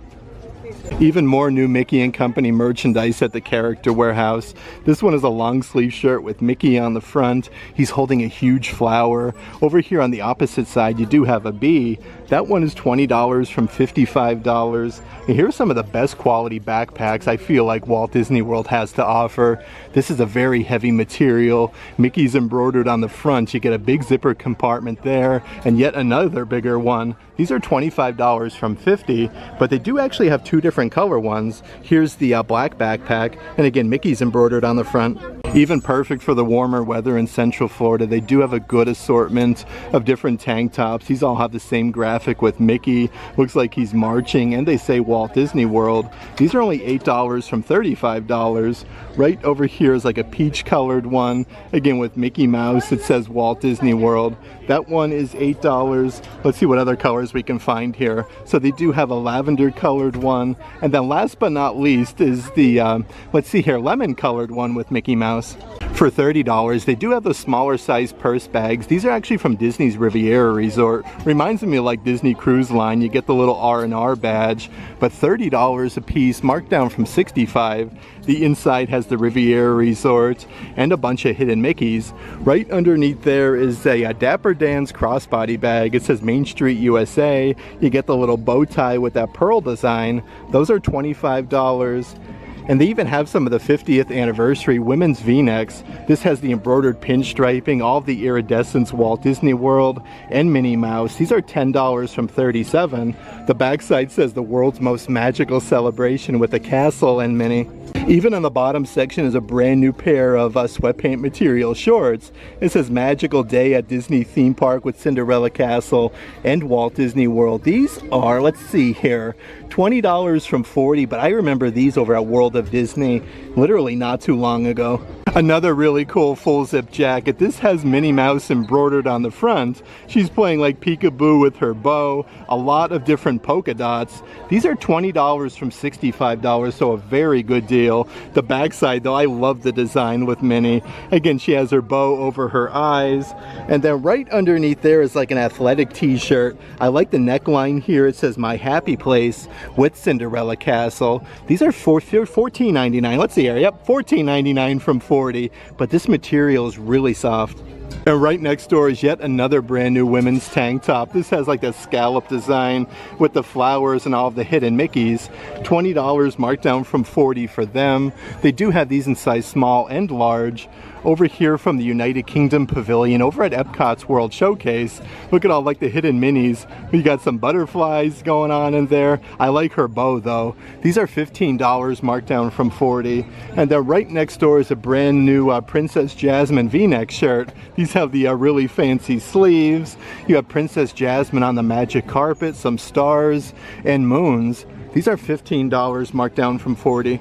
Even more new Mickey and Company merchandise at the Character Warehouse. This one is a long sleeve shirt with Mickey on the front. He's holding a huge flower. Over here on the opposite side you do have a bee. That one is $20 from $55. And here's some of the best quality backpacks I feel like Walt Disney World has to offer. This is a very heavy material. Mickey's embroidered on the front. You get a big zipper compartment there and yet another bigger one. These are $25 from $50, but they do actually have two different color ones. Here's the black backpack, and again Mickey's embroidered on the front. Even perfect for the warmer weather in Central Florida. They do have a good assortment of different tank tops. These all have the same graphic with Mickey. Looks like he's marching, and they say Walt Disney World. These are only $8 from $35. Right over here is like a peach colored one, again with Mickey Mouse. It says Walt Disney World. That one is $8. Let's see what other colors we can find here. So they do have a lavender colored one, and then last but not least is the let's see here, lemon colored one with Mickey Mouse. For $30, they do have the smaller size purse bags. These are actually from Disney's Riviera Resort. Reminds me of like Disney Cruise Line. You get the little R&R badge, but $30 a piece, marked down from $65. The inside has the Riviera Resort and a bunch of hidden Mickeys. Right underneath there is a Dapper Dan's crossbody bag. It says Main Street USA. You get the little bow tie with that pearl design. Those are $25. And they even have some of the 50th anniversary women's V-necks. This has the embroidered pinstriping, all of the iridescence Walt Disney World and Minnie Mouse. These are $10 from $37. The backside says the world's most magical celebration with a castle and Minnie. Even on the bottom section is a brand new pair of sweatpant material shorts. It says Magical Day at Disney Theme Park with Cinderella Castle and Walt Disney World. These are, let's see here, $20 from $40, but I remember these over at World of Disney literally not too long ago. Another really cool full zip jacket. This has Minnie Mouse embroidered on the front. She's playing like peekaboo with her bow. A lot of different polka dots. These are $20 from $65, so a very good deal. The backside though, I love the design with Minnie. Again, she has her bow over her eyes. And then right underneath there is like an athletic t-shirt. I like the neckline here. It says My Happy Place with Cinderella Castle. These are $14.99. Let's see here. Yep, $14.99 from $40, but this material is really soft. And right next door is yet another brand new women's tank top. This has like a scallop design with the flowers and all of the hidden Mickeys. $20 marked down from $40 for them. They do have these in size small and large. Over here from the United Kingdom Pavilion, over at Epcot's World Showcase, look at all like the hidden minis. We got some butterflies going on in there. I like her bow though. These are $15 marked down from $40. And then right next door is a brand new Princess Jasmine V-neck shirt. These have the really fancy sleeves. You have Princess Jasmine on the magic carpet, some stars and moons. These are $15 marked down from $40.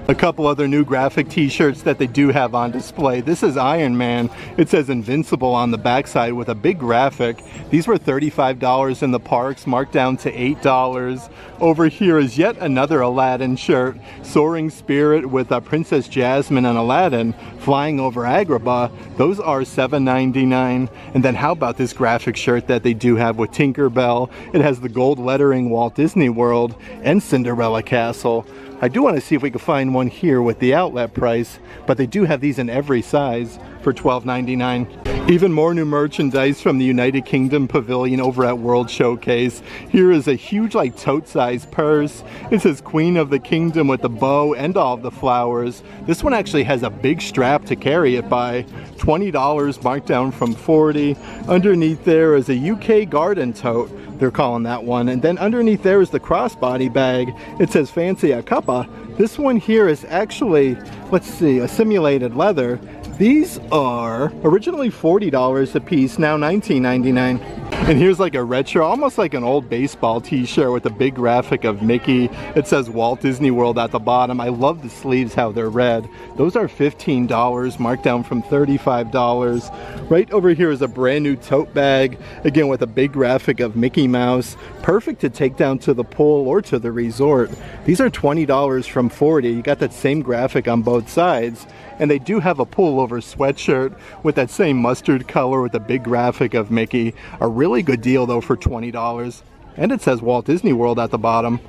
A couple other new graphic t-shirts that they do have on display. This is Iron Man. It says Invincible on the backside with a big graphic. These were $35 in the parks, marked down to $8. Over here is yet another Aladdin shirt. Soaring Spirit with Princess Jasmine and Aladdin flying over Agrabah. Those are $7.99. And then how about this graphic shirt that they do have with Tinkerbell? It has the gold lettering Walt Disney World and Cinderella Castle. I do want to see if we can find one here with the outlet price, but they do have these in every size for $12.99. Even more new merchandise from the United Kingdom Pavilion over at World Showcase. Here is a huge like tote-sized purse. It says Queen of the Kingdom with the bow and all of the flowers. This one actually has a big strap to carry it by. $20 marked down from $40. Underneath there is a UK garden tote. They're calling that one. And then underneath there is the crossbody bag. It says Fancy a Cuppa. This one here is actually, let's see, a simulated leather. These are originally $40 a piece, now $19.99. And here's like a retro, almost like an old baseball t-shirt with a big graphic of Mickey. It says Walt Disney World at the bottom. I love the sleeves, how they're red. Those are $15, marked down from $35. Right over here is a brand new tote bag, again with a big graphic of Mickey Mouse. Perfect to take down to the pool or to the resort. These are $20 from $40. You got that same graphic on both sides. And they do have a pullover sweatshirt with that same mustard color with a big graphic of Mickey. A really good deal though for $20. And it says Walt Disney World at the bottom.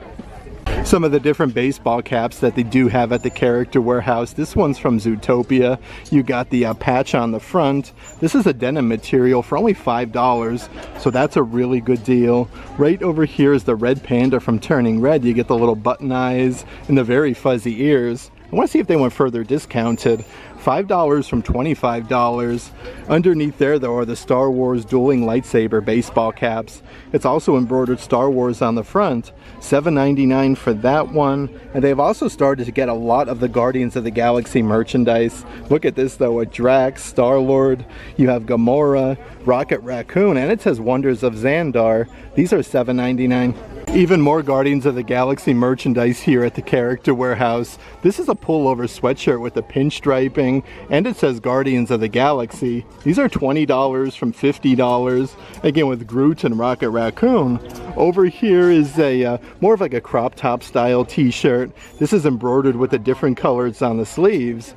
Some of the different baseball caps that they do have at the Character Warehouse. This one's from Zootopia. You got the patch on the front. This is a denim material for only $5, so that's a really good deal. Right over here is the red panda from Turning Red. You get the little button eyes and the very fuzzy ears. I want to see if they went further discounted. $5 from $25. Underneath there though are the Star Wars dueling lightsaber baseball caps. It's also embroidered Star Wars on the front. $7.99 for that one. And they've also started to get a lot of the Guardians of the Galaxy merchandise. Look at this though, a Drax, Star-Lord, you have Gamora, Rocket Raccoon, and it says Wonders of Xandar. These are $7.99. Even more Guardians of the Galaxy merchandise here at the Character Warehouse. This is a pullover sweatshirt with the pinstriping, and it says Guardians of the Galaxy. These are $20 from $50, again with Groot and Rocket Raccoon. Over here is a more of like a crop top style t-shirt. This is embroidered with the different colors on the sleeves.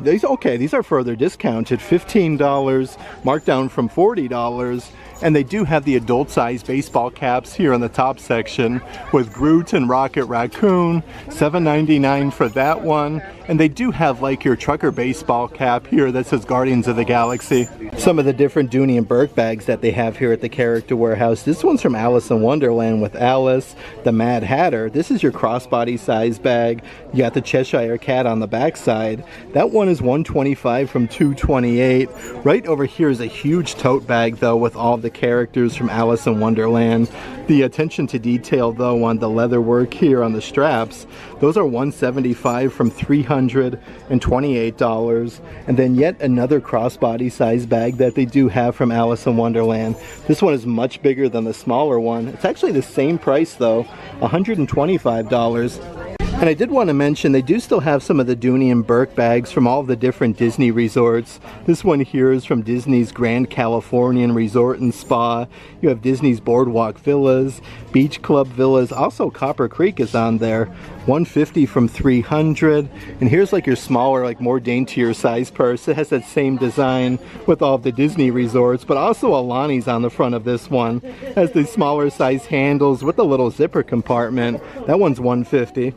These are further discounted, $15, marked down from $40. And they do have the adult size baseball caps here in the top section with Groot and Rocket Raccoon, $7.99 for that one. And they do have like your trucker baseball cap here that says Guardians of the Galaxy. Some of the different Dooney and Burke bags that they have here at the Character Warehouse. This one's from Alice in Wonderland with Alice, the Mad Hatter. This is your crossbody size bag. You got the Cheshire Cat on the back side. That one is $125 from $228. Right over here is a huge tote bag though with all the characters from Alice in Wonderland. The attention to detail though on the leather work here on the straps, those are $175 from $328. And then yet another crossbody size bag that they do have from Alice in Wonderland. This one is much bigger than the smaller one. It's actually the same price though, $125. And I did want to mention they do still have some of the Dooney and Burke bags from all of the different Disney resorts. This one here is from Disney's Grand Californian Resort and Spa. You have Disney's Boardwalk Villas, Beach Club Villas, also Copper Creek is on there. $150 from $300. And here's like your smaller, like more daintier size purse. It has that same design with all of the Disney resorts, but also Alani's on the front of this one. It has the smaller size handles with a little zipper compartment. That one's $150.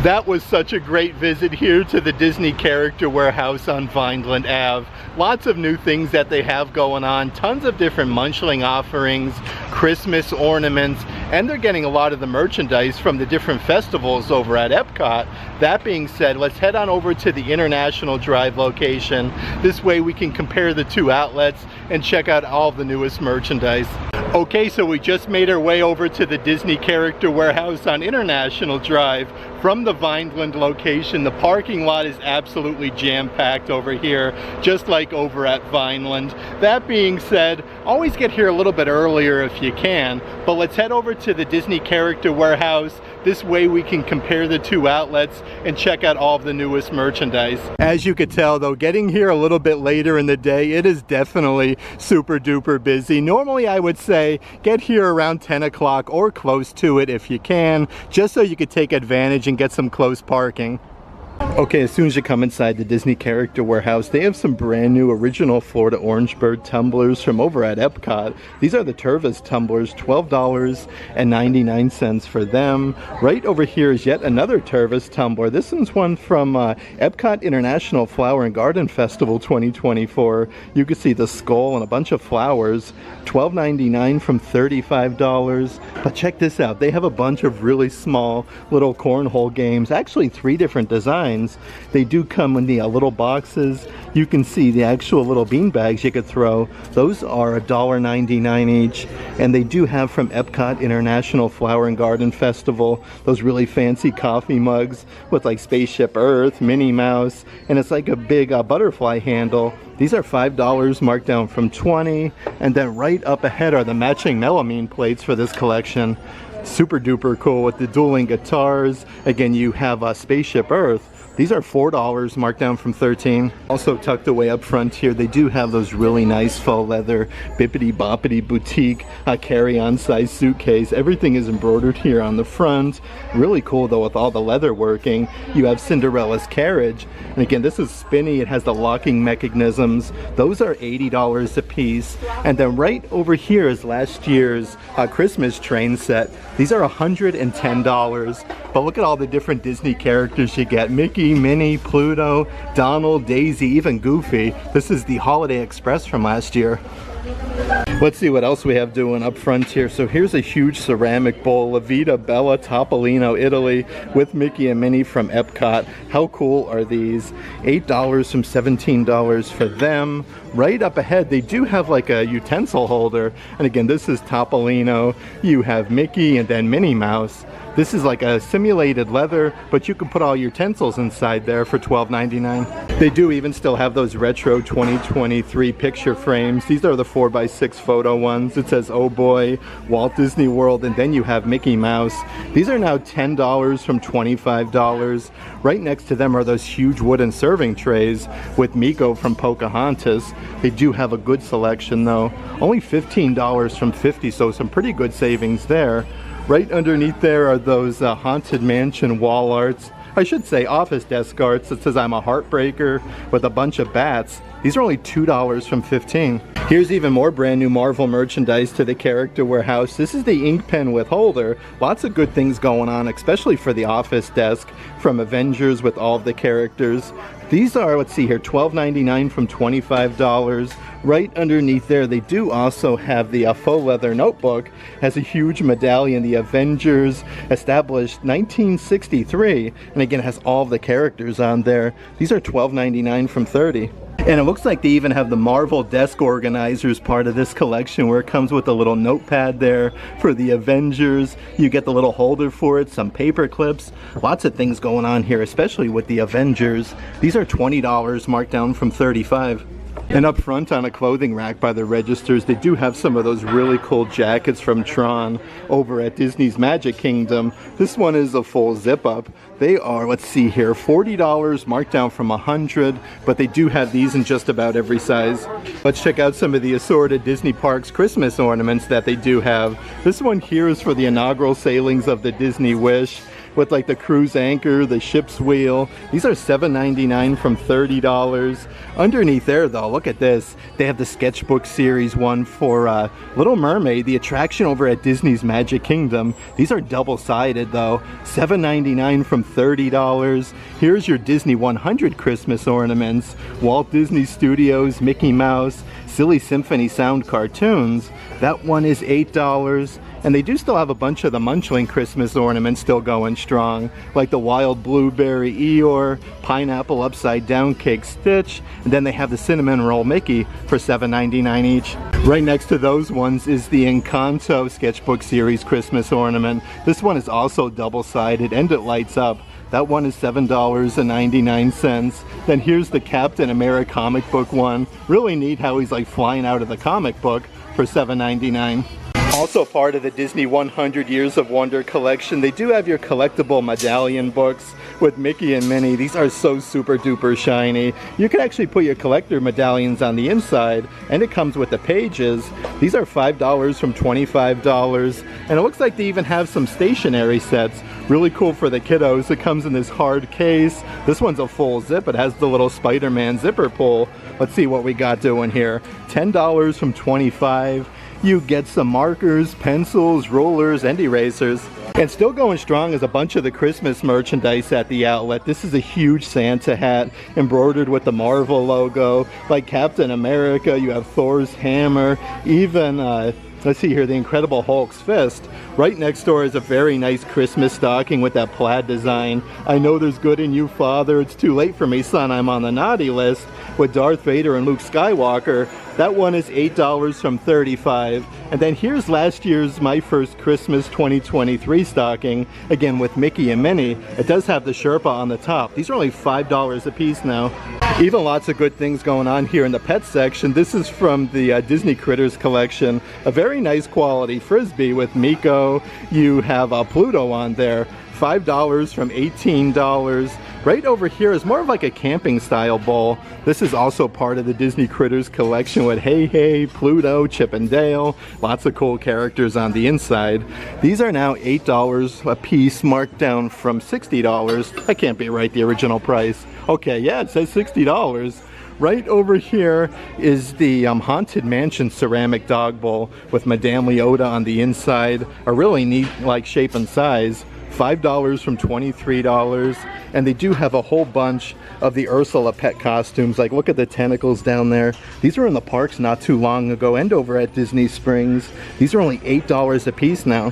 That was such a great visit here to the Disney Character Warehouse on Vineland Ave. Lots of new things that they have going on, tons of different munchling offerings, Christmas ornaments, and they're getting a lot of the merchandise from the different festivals over at Epcot. That being said, let's head on over to the International Drive location. This way we can compare the two outlets and check out all of the newest merchandise. Okay, so we just made our way over to the Disney Character Warehouse on International Drive. From the Vineland location, the parking lot is absolutely jam-packed over here, just like over at Vineland. That being said, always get here a little bit earlier if you can, but let's head over to the Disney Character Warehouse. This way we can compare the two outlets and check out all of the newest merchandise. As you could tell though, getting here a little bit later in the day, it is definitely super duper busy. Normally I would say get here around 10 o'clock or close to it if you can, just so you could take advantage and get some close parking. Okay, as soon as you come inside the Disney Character Warehouse, they have some brand new original Florida Orange Bird tumblers from over at Epcot. These are the Tervis tumblers, $12.99 for them. Right over here is yet another Tervis tumbler. This one's one from Epcot International Flower and Garden Festival 2024. You can see the skull and a bunch of flowers, $12.99 from $35. But check this out, they have a bunch of really small little cornhole games, actually 3 different designs. They do come in the little boxes. You can see the actual little bean bags you could throw. Those are $1.99 each. And they do have from Epcot International Flower and Garden Festival those really fancy coffee mugs with like Spaceship Earth, Minnie Mouse, and it's like a big butterfly handle. These are $5 marked down from $20. And then right up ahead are the matching melamine plates for this collection. Super duper cool with the dueling guitars. Again, you have Spaceship Earth. These are $4 marked down from $13. Also tucked away up front here, they do have those really nice faux leather bippity boppity boutique carry-on size suitcase. Everything is embroidered here on the front. Really cool though with all the leather working. You have Cinderella's carriage. And again, this is spinny. It has the locking mechanisms. Those are $80 a piece. And then right over here is last year's Christmas train set. These are $110. But look at all the different Disney characters you get. Mickey, Minnie, Pluto, Donald, Daisy, even Goofy. This is the Holiday Express from last year. Let's see what else we have doing up front here. So here's a huge ceramic bowl, La Vita Bella Topolino, Italy, with Mickey and Minnie from Epcot. How cool are these? $8 from $17 for them. Right up ahead, they do have like a utensil holder. And again, this is Topolino. You have Mickey and then Minnie Mouse. This is like a simulated leather, but you can put all your utensils inside there for $12.99. They do even still have those retro 2023 picture frames. These are the 4x6 photo ones. It says, oh boy, Walt Disney World, and then you have Mickey Mouse. These are now $10 from $25. Right next to them are those huge wooden serving trays with Miko from Pocahontas. They do have a good selection though. Only $15 from $50, so some pretty good savings there. Right underneath there are those Haunted Mansion wall arts. I should say office desk arts. It says I'm a heartbreaker with a bunch of bats. These are only $2 from $15. Here's even more brand new Marvel merchandise to the character warehouse. This is the ink pen with holder. Lots of good things going on, especially for the office desk from Avengers with all of the characters. These are, let's see here, $12.99 from $25. Right underneath there, they do also have the faux leather notebook. Has a huge medallion, the Avengers, established 1963. And again, it has all of the characters on there. These are $12.99 from $30. And it looks like they even have the Marvel desk organizers part of this collection, where it comes with a little notepad there for the Avengers. You get the little holder for it, some paper clips. Lots of things going on here, especially with the Avengers. These are $20 marked down from $35. And up front on a clothing rack by the registers, they do have some of those really cool jackets from Tron over at Disney's Magic Kingdom. This one is a full zip up. They are, let's see here, $40 marked down from $100, but they do have these in just about every size. Let's check out some of the assorted Disney Parks Christmas ornaments that they do have. This one here is for the inaugural sailings of the Disney Wish, with like the cruise anchor, the ship's wheel. These are $7.99 from $30. Underneath there though, look at this. They have the sketchbook series one for Little Mermaid, the attraction over at Disney's Magic Kingdom. These are double-sided though, $7.99 from $30. Here's your Disney 100 Christmas ornaments. Walt Disney Studios, Mickey Mouse, Silly Symphony Sound cartoons. That one is $8. And they do still have a bunch of the Munchling Christmas ornaments still going strong, like the Wild Blueberry Eeyore, Pineapple Upside Down Cake Stitch, and then they have the Cinnamon Roll Mickey for $7.99 each. Right next to those ones is the Encanto Sketchbook Series Christmas ornament. This one is also double-sided and it lights up. That one is $7.99. Then here's the Captain America comic book one. Really neat how he's like flying out of the comic book for $7.99. Also part of the Disney 100 Years of Wonder collection, they do have your collectible medallion books with Mickey and Minnie. These are so super duper shiny. You can actually put your collector medallions on the inside, and it comes with the pages. These are $5 from $25, and it looks like they even have some stationery sets. Really cool for the kiddos. It comes in this hard case. This one's a full zip. It has the little Spider-Man zipper pull. Let's see what we got doing here. $10 from $25. You get some markers, pencils, rulers, and erasers. And still going strong is a bunch of the Christmas merchandise at the outlet. This is a huge Santa hat embroidered with the Marvel logo, like Captain America. You have Thor's hammer, even let's see here, the Incredible Hulk's fist. Right next door is a very nice Christmas stocking with that plaid design. I know there's good in you, Father. It's too late for me, son. I'm on the naughty list, with Darth Vader and Luke Skywalker. That one is $8 from $35. And then here's last year's My First Christmas 2023 stocking, again with Mickey and Minnie. It does have the Sherpa on the top. These are only $5 a piece now. Even lots of good things going on here in the pet section. This is from the Disney Critters collection. A very nice quality Frisbee with Miko. You have Pluto on there. $5 from $18. Right over here is more of like a camping style bowl. This is also part of the Disney Critters collection with Hey Hey, Pluto, Chip and Dale. Lots of cool characters on the inside. These are now $8 a piece, marked down from $60. That can't be right, the original price. Okay, yeah, it says $60. Right over here is the Haunted Mansion ceramic dog bowl with Madame Leota on the inside. A really neat like shape and size. $5 from $23. And they do have a whole bunch of the Ursula pet costumes. Like, look at the tentacles down there. These were in the parks not too long ago and over at Disney Springs. These are only $8 a piece now.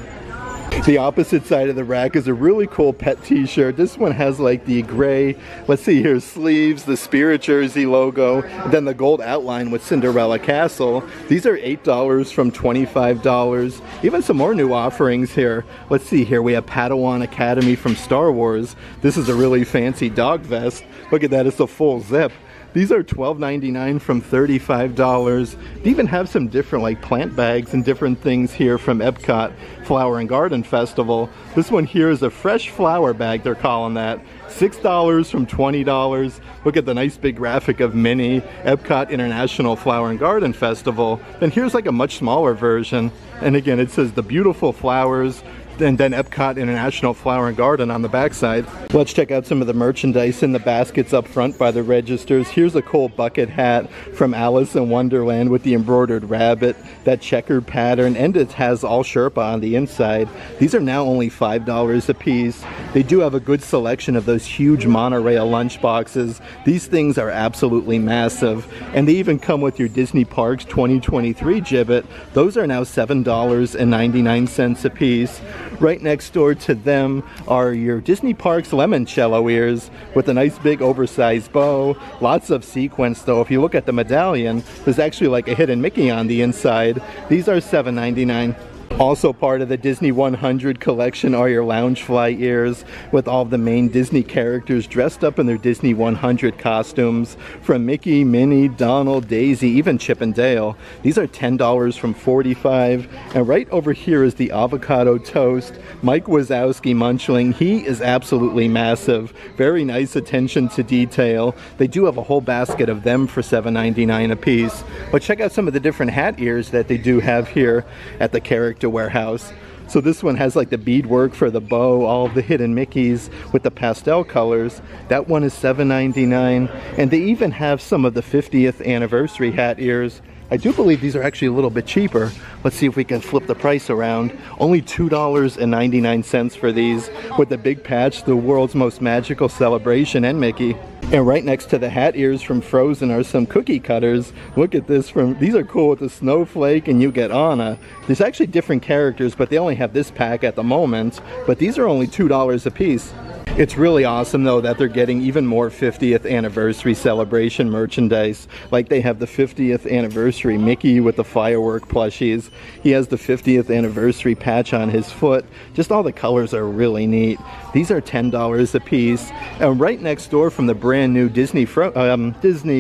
The opposite side of the rack is a really cool pet t-shirt. This one has like the gray, let's see here, sleeves, the Spirit Jersey logo, and then the gold outline with Cinderella Castle. These are $8 from $25. Even some more new offerings here. Let's see here, we have Padawan Academy from Star Wars. This is a really fancy dog vest. Look at that, it's a full zip. These are $12.99 from $35. They even have some different like plant bags and different things here from Epcot Flower and Garden Festival. This one here is a fresh flower bag, they're calling that. $6 from $20. Look at the nice big graphic of Minnie, Epcot International Flower and Garden Festival. Then here's like a much smaller version. And again, it says the beautiful flowers, and then Epcot International Flower and Garden on the backside. Let's check out some of the merchandise in the baskets up front by the registers. Here's a cool bucket hat from Alice in Wonderland with the embroidered rabbit, that checkered pattern, and it has all Sherpa on the inside. These are now only $5 a piece. They do have a good selection of those huge monorail lunch boxes. These things are absolutely massive, and they even come with your Disney Parks 2023 gibbet. Those are now $7.99 a piece. Right next door to them are your Disney Parks limoncello ears with a nice big oversized bow. Lots of sequins though. If you look at the medallion, there's actually like a hidden Mickey on the inside. These are $7.99. Also part of the Disney 100 collection are your Loungefly ears with all the main Disney characters dressed up in their Disney 100 costumes, from Mickey, Minnie, Donald, Daisy, even Chip and Dale. These are $10 from $45. And right over here is the avocado toast. Mike Wazowski Munchling, he is absolutely massive. Very nice attention to detail. They do have a whole basket of them for $7.99 a piece. But check out some of the different hat ears that they do have here at the character warehouse. So this one has like the beadwork for the bow, all of the hidden Mickeys with the pastel colors. That one is $7.99. And they even have some of the 50th anniversary hat ears. I do believe these are actually a little bit cheaper. Let's see if we can flip the price around. Only $2.99 for these, with the big patch, the world's most magical celebration, and Mickey. And right next to the hat ears from Frozen are some cookie cutters. Look at this, these are cool with the snowflake, and you get Anna. There's actually different characters, but they only have this pack at the moment. But these are only $2 a piece. It's really awesome though that they're getting even more 50th anniversary celebration merchandise. Like they have the 50th anniversary Mickey with the firework plushies. He has the 50th anniversary patch on his foot. Just all the colors are really neat. These are $10 a piece. And right next door from the brand new Disney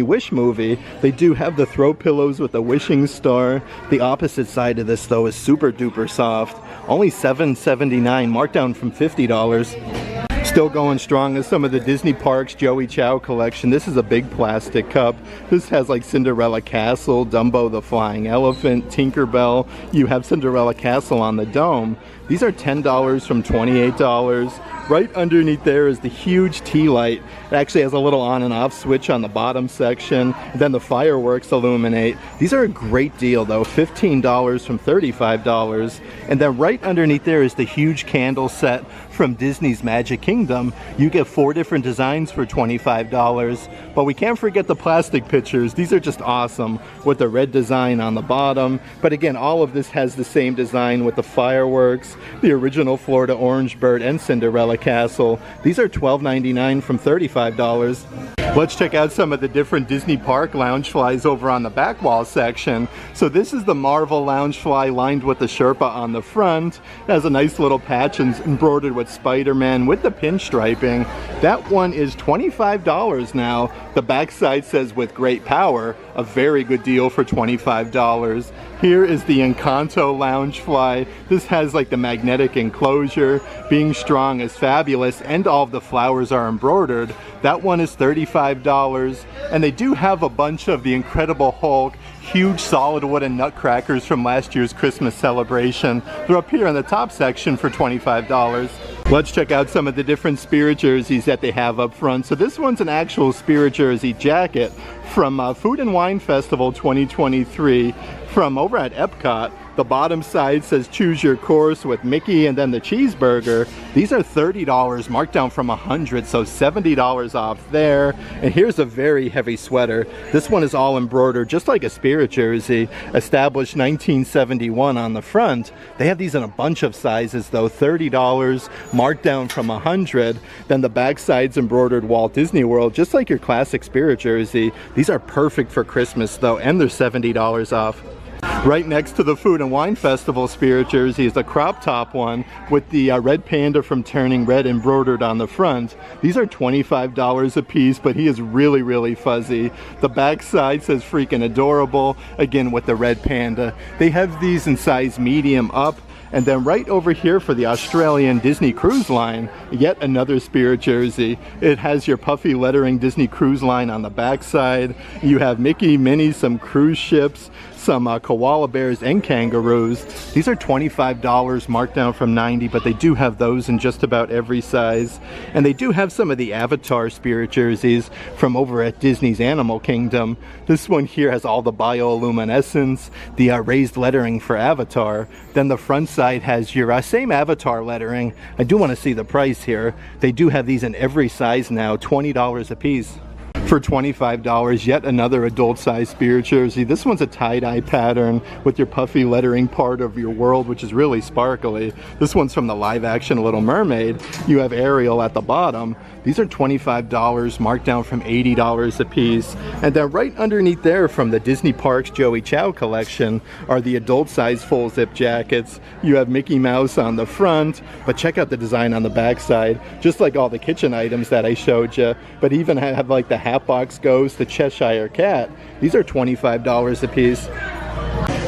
Wish movie, they do have the throw pillows with the wishing star. The opposite side of this though is super duper soft. Only $7.79, marked down from $50. Still going strong is some of the Disney Parks Joey Chow collection. This is a big plastic cup. This has like Cinderella Castle, Dumbo the Flying Elephant, Tinkerbell. You have Cinderella Castle on the dome. These are $10 from $28. Right underneath there is the huge tea light. It actually has a little on and off switch on the bottom section. Then the fireworks illuminate. These are a great deal though, $15 from $35. And then right underneath there is the huge candle set from Disney's Magic Kingdom. You get 4 different designs for $25. But we can't forget the plastic pictures. These are just awesome with the red design on the bottom. But again, all of this has the same design with the fireworks, the original Florida Orange Bird, and Cinderella Castle. These are $12.99 from $35. Let's check out some of the different Disney Park Loungeflies over on the back wall section. So this is the Marvel Loungefly lined with the Sherpa on the front. It has a nice little patch and embroidered with Spider-Man with the pinstriping. That one is $25 now. The backside says with great power, a very good deal for $25. Here is the Encanto Loungefly. This has like the magnetic enclosure. Being strong is fabulous, and all of the flowers are embroidered. That one is $35. And they do have a bunch of the Incredible Hulk huge solid wooden nutcrackers from last year's Christmas celebration. They're up here in the top section for $25. Let's check out some of the different Spirit jerseys that they have up front. So this one's an actual Spirit jersey jacket from Food and Wine Festival 2023 from over at Epcot. The bottom side says choose your course with Mickey and then the cheeseburger. These are $30, marked down from $100, so $70 off there. And here's a very heavy sweater. This one is all embroidered, just like a Spirit jersey, established 1971 on the front. They have these in a bunch of sizes though, $30, marked down from $100. Then the back side's embroidered Walt Disney World, just like your classic Spirit jersey. These are perfect for Christmas though, and they're $70 off. Right next to the Food and Wine Festival Spirit jersey is the crop top one with the red panda from Turning Red embroidered on the front. These are $25 a piece, but he is really, really fuzzy. The back side says freaking adorable, again with the red panda. They have these in size medium up. And then right over here for the Australian Disney Cruise Line, yet another Spirit jersey. It has your puffy lettering Disney Cruise Line on the back side. You have Mickey, Minnie, some cruise ships, some koala bears and kangaroos. These are $25, marked down from $90, but they do have those in just about every size. And they do have some of the Avatar Spirit jerseys from over at Disney's Animal Kingdom. This one here has all the bioluminescence, the raised lettering for Avatar. Then the front side has your same Avatar lettering. I do want to see the price here. They do have these in every size now, $20 a piece. For $25, yet another adult size Spirit jersey. This one's a tie-dye pattern with your puffy lettering part of your world, which is really sparkly. This one's from the live action Little Mermaid. You have Ariel at the bottom. These are $25, marked down from $80 a piece. And then right underneath there from the Disney Parks Joey Chow collection are the adult size full zip jackets. You have Mickey Mouse on the front, but check out the design on the back side, just like all the kitchen items that I showed you. But even have like the Hatbox Ghost, the Cheshire Cat. These are $25 a piece.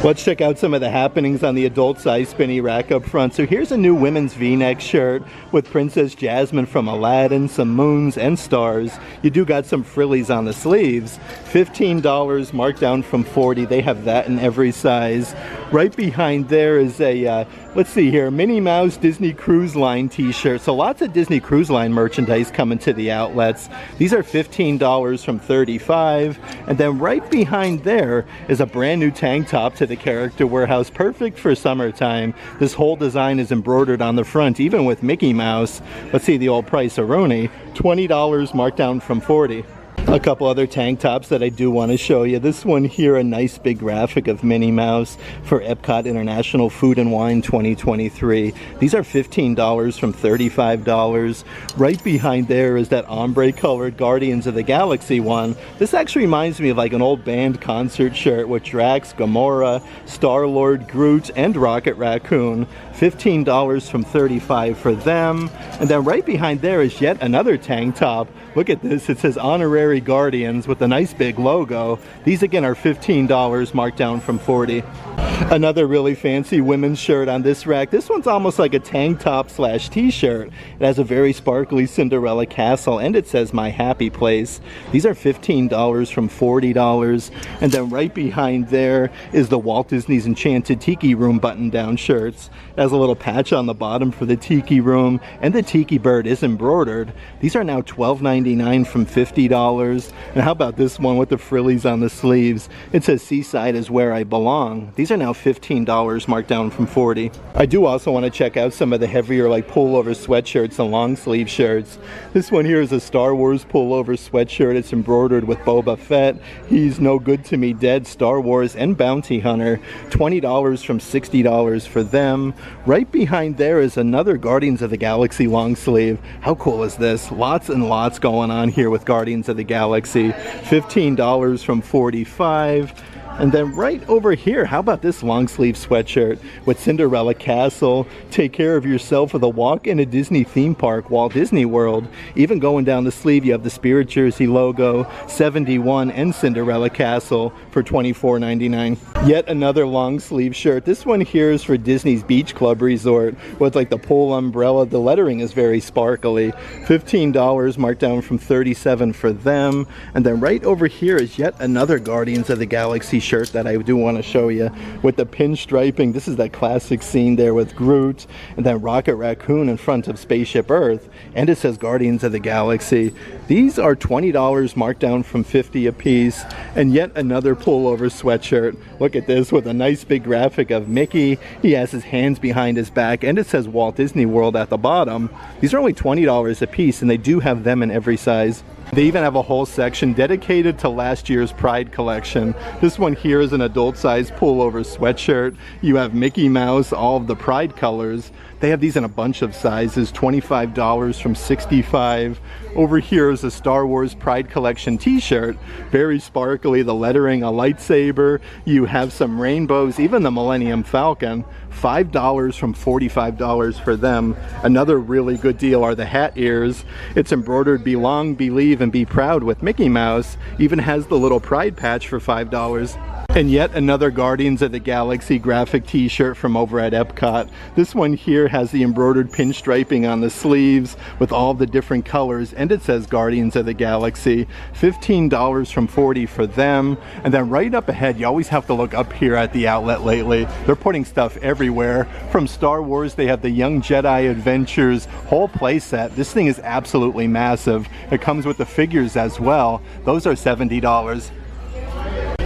Let's check out some of the happenings on the adult size spinny rack up front. So here's a new women's v-neck shirt with Princess Jasmine from Aladdin, some moons and stars. You do got some frillies on the sleeves. $15, marked down from $40. They have that in every size. Right behind there is a, let's see here, Minnie Mouse Disney Cruise Line t-shirt. So lots of Disney Cruise Line merchandise coming to the outlets. These are $15 from $35. And then right behind there is a brand new tank top to the Character Warehouse, perfect for summertime. This whole design is embroidered on the front, even with Mickey Mouse. Let's see the old price, Aroni, $20, marked down from $40. A couple other tank tops that I do want to show you. This one here, a nice big graphic of Minnie Mouse for Epcot International Food and Wine 2023. These are $15 from $35. Right behind there is that ombre colored Guardians of the Galaxy one. This actually reminds me of like an old band concert shirt with Drax, Gamora, Star-Lord, Groot, and Rocket Raccoon. $15 from $35 for them. And then right behind there is yet another tank top. Look at this, it says Honorary Guardians with a nice big logo. These again are $15, marked down from $40. Another really fancy women's shirt on this rack. This one's almost like a tank top slash t-shirt. It has a very sparkly Cinderella castle and it says My Happy Place. These are $15 from $40. And then right behind there is the Walt Disney's Enchanted Tiki Room button-down shirts. It has a little patch on the bottom for the Tiki Room, and the Tiki Bird is embroidered. These are now $12.99 from $50. And how about this one with the frillies on the sleeves? It says Seaside is Where I Belong. These are now $15, marked down from $40. I do also want to check out some of the heavier like pullover sweatshirts and long sleeve shirts. This one here is a Star Wars pullover sweatshirt. It's embroidered with Boba Fett, He's No Good to Me Dead, Star Wars, and Bounty Hunter. $20 from $60 for them. Right behind there is another Guardians of the Galaxy long sleeve. How cool is this? Lots and lots going on here with Guardians of the Galaxy. $15 from $45. And then right over here, how about this long sleeve sweatshirt with Cinderella Castle, Take Care of Yourself with a Walk in a Disney Theme Park, Walt Disney World. Even going down the sleeve, you have the Spirit Jersey logo, 71, and Cinderella Castle for $24.99. Yet another long sleeve shirt. This one here is for Disney's Beach Club Resort with like the pole umbrella. The lettering is very sparkly. $15, marked down from $37 for them. And then right over here is yet another Guardians of the Galaxy shirt that I do want to show you with the pinstriping. This is that classic scene there with Groot and then Rocket Raccoon in front of Spaceship Earth, and it says Guardians of the Galaxy. These are $20, marked down from $50 a piece. And yet another pullover sweatshirt. Look at this with a nice big graphic of Mickey. He has his hands behind his back and it says Walt Disney World at the bottom. These are only $20 a piece and they do have them in every size. They even have a whole section dedicated to last year's Pride collection. This one here is an adult size pullover sweatshirt. You have Mickey Mouse, all of the Pride colors. They have these in a bunch of sizes, $25 from $65. Over here is a Star Wars Pride Collection t-shirt. Very sparkly, the lettering, a lightsaber. You have some rainbows, even the Millennium Falcon. $5 from $45 for them. Another really good deal are the hat ears. It's embroidered Belong, Believe, and Be Proud with Mickey Mouse. Even has the little pride patch for $5. And yet another Guardians of the Galaxy graphic t-shirt from over at Epcot. This one here has the embroidered pinstriping on the sleeves with all the different colors, and it says Guardians of the Galaxy. $15 from $40 for them. And then right up ahead, you always have to look up here at the outlet lately. They're putting stuff everywhere. From Star Wars, they have the Young Jedi Adventures whole playset. This thing is absolutely massive. It comes with the figures as well. Those are $70.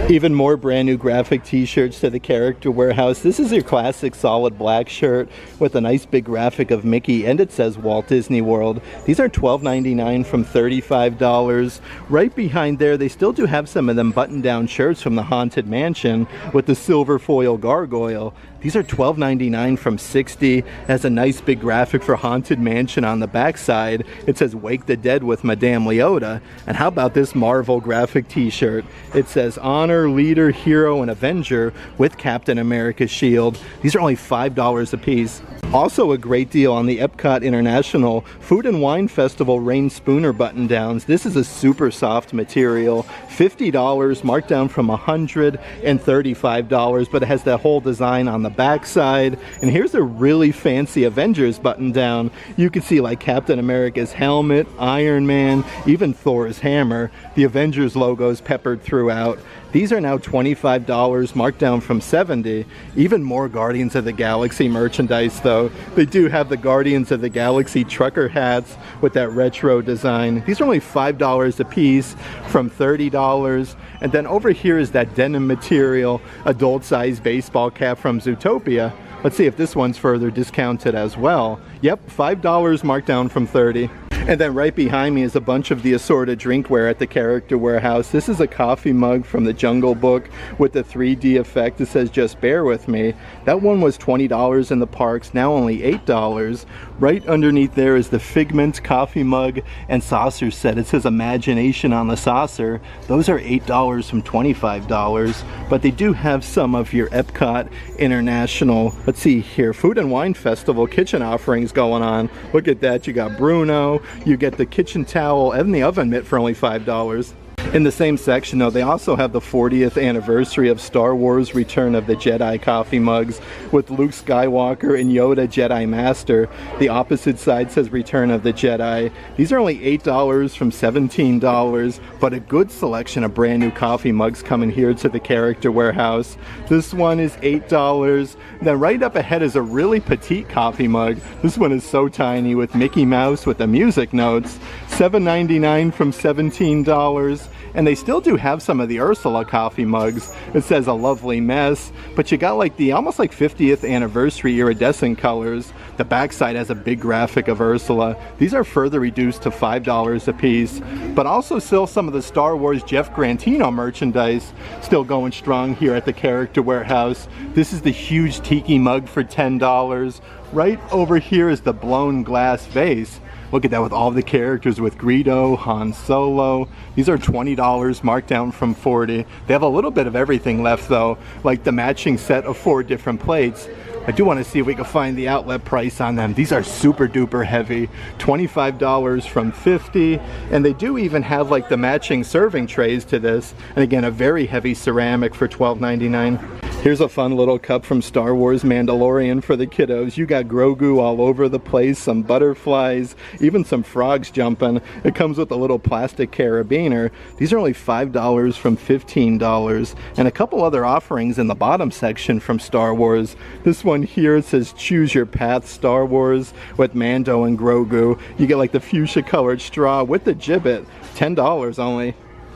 Even more brand new graphic t-shirts to the Character Warehouse. This is your classic solid black shirt with a nice big graphic of Mickey and it says Walt Disney World. These are $12.99 from $35. Right behind there, they still do have some of them button-down shirts from the Haunted Mansion with the silver foil gargoyle. These are $12.99 from $60. Has a nice big graphic for Haunted Mansion on the backside. It says Wake the Dead with Madame Leota. And how about this Marvel graphic t-shirt? It says Honor, Leader, Hero, and Avenger with Captain America's shield. These are only $5 a piece. Also a great deal on the Epcot International Food and Wine Festival Rain Spooner button-downs. This is a super soft material. $50 marked down from $135, but it has that whole design on the backside. And here's a really fancy Avengers button-down. You can see like Captain America's helmet, Iron Man, even Thor's hammer. The Avengers logos peppered throughout. These are now $25, marked down from $70. Even more Guardians of the Galaxy merchandise though. They do have the Guardians of the Galaxy trucker hats with that retro design. These are only $5 a piece from $30. And then over here is that denim material, adult size baseball cap from Zootopia. Let's see if this one's further discounted as well. Yep, $5 marked down from $30. And then right behind me is a bunch of the assorted drinkware at the Character Warehouse. This is a coffee mug from the Jungle Book with the 3D effect. It says just bear with me. That one was $20 in the parks, now only $8. Right underneath there is the Figment coffee mug and saucer set. It says Imagination on the saucer. Those are $8 from $25, but they do have some of your Epcot International, let's see here, Food and Wine Festival kitchen offerings going on. Look at that, you got Bruno, you get the kitchen towel and the oven mitt for only $5. In the same section though, they also have the 40th anniversary of Star Wars Return of the Jedi coffee mugs with Luke Skywalker and Yoda Jedi Master. The opposite side says Return of the Jedi. These are only $8 from $17, but a good selection of brand new coffee mugs coming here to the Character Warehouse. This one is $8. Then right up ahead is a really petite coffee mug. This one is so tiny with Mickey Mouse with the music notes. $7.99 from $17. And they still do have some of the Ursula coffee mugs. It says A Lovely Mess, but you got like the almost like 50th anniversary iridescent colors. The backside has a big graphic of Ursula. These are further reduced to $5 a piece, but also still some of the Star Wars Jeff Grantino merchandise still going strong here at the Character Warehouse. This is the huge tiki mug for $10. Right over here is the blown glass vase. Look at that with all the characters with Greedo, Han Solo. These are $20 marked down from $40. They have a little bit of everything left though, like the matching set of 4 different plates. I do want to see if we can find the outlet price on them. These are super duper heavy. $25 from $50. And they do even have like the matching serving trays to this. And again, a very heavy ceramic for $12.99. Here's a fun little cup from Star Wars Mandalorian for the kiddos. You got Grogu all over the place, some butterflies, even some frogs jumping. It comes with a little plastic carabiner. These are only $5 from $15. And a couple other offerings in the bottom section from Star Wars. This one here, it says Choose Your Path Star Wars with Mando and Grogu. You get like the fuchsia colored straw with the gibbet. $10 only.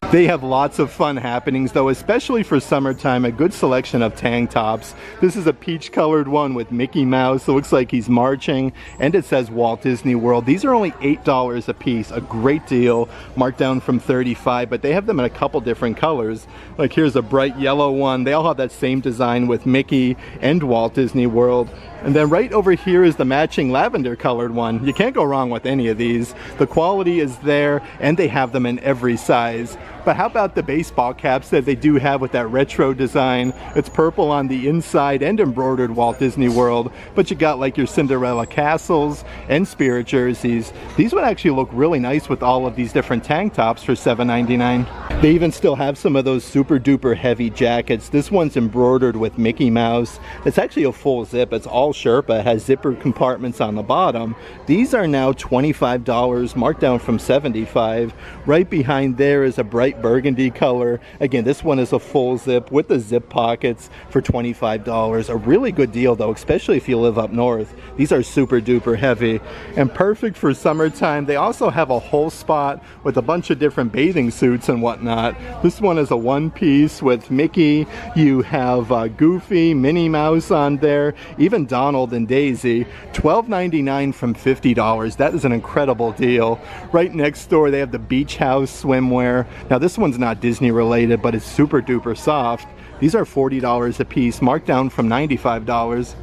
They have lots of fun happenings though, especially for summertime. A good selection of tank tops. This is a peach colored one with Mickey Mouse. It looks like he's marching, and it says Walt Disney World. These are only $8 a piece. A great deal, marked down from $35, but they have them in a couple different colors. Like here's a bright yellow one. They all have that same design with Mickey and Walt Disney World. And then right over here is the matching lavender colored one. You can't go wrong with any of these. The quality is there, and they have them in every size. But how about the baseball caps that they do have with that retro design? It's purple on the inside and embroidered Walt Disney World, but you got like your Cinderella castles and Spirit jerseys. These would actually look really nice with all of these different tank tops for $7.99. They even still have some of those super duper heavy jackets. This one's embroidered with Mickey Mouse. It's actually a full zip. It's all Sherpa. It has zipper compartments on the bottom. These are now $25, marked down from $75. Right behind there is a bright burgundy color. Again, this one is a full zip with the zip pockets for $25. A really good deal though, especially if you live up north. These are super duper heavy and perfect for summertime. They also have a whole spot with a bunch of different bathing suits and whatnot. This one is a one piece with Mickey. You have Goofy, Minnie Mouse on there, even Donald and Daisy. $12.99 from $50. That is an incredible deal. Right next door they have the Beach House swimwear. Now this one's not Disney related, but it's super duper soft. These are $40 a piece, marked down from $95.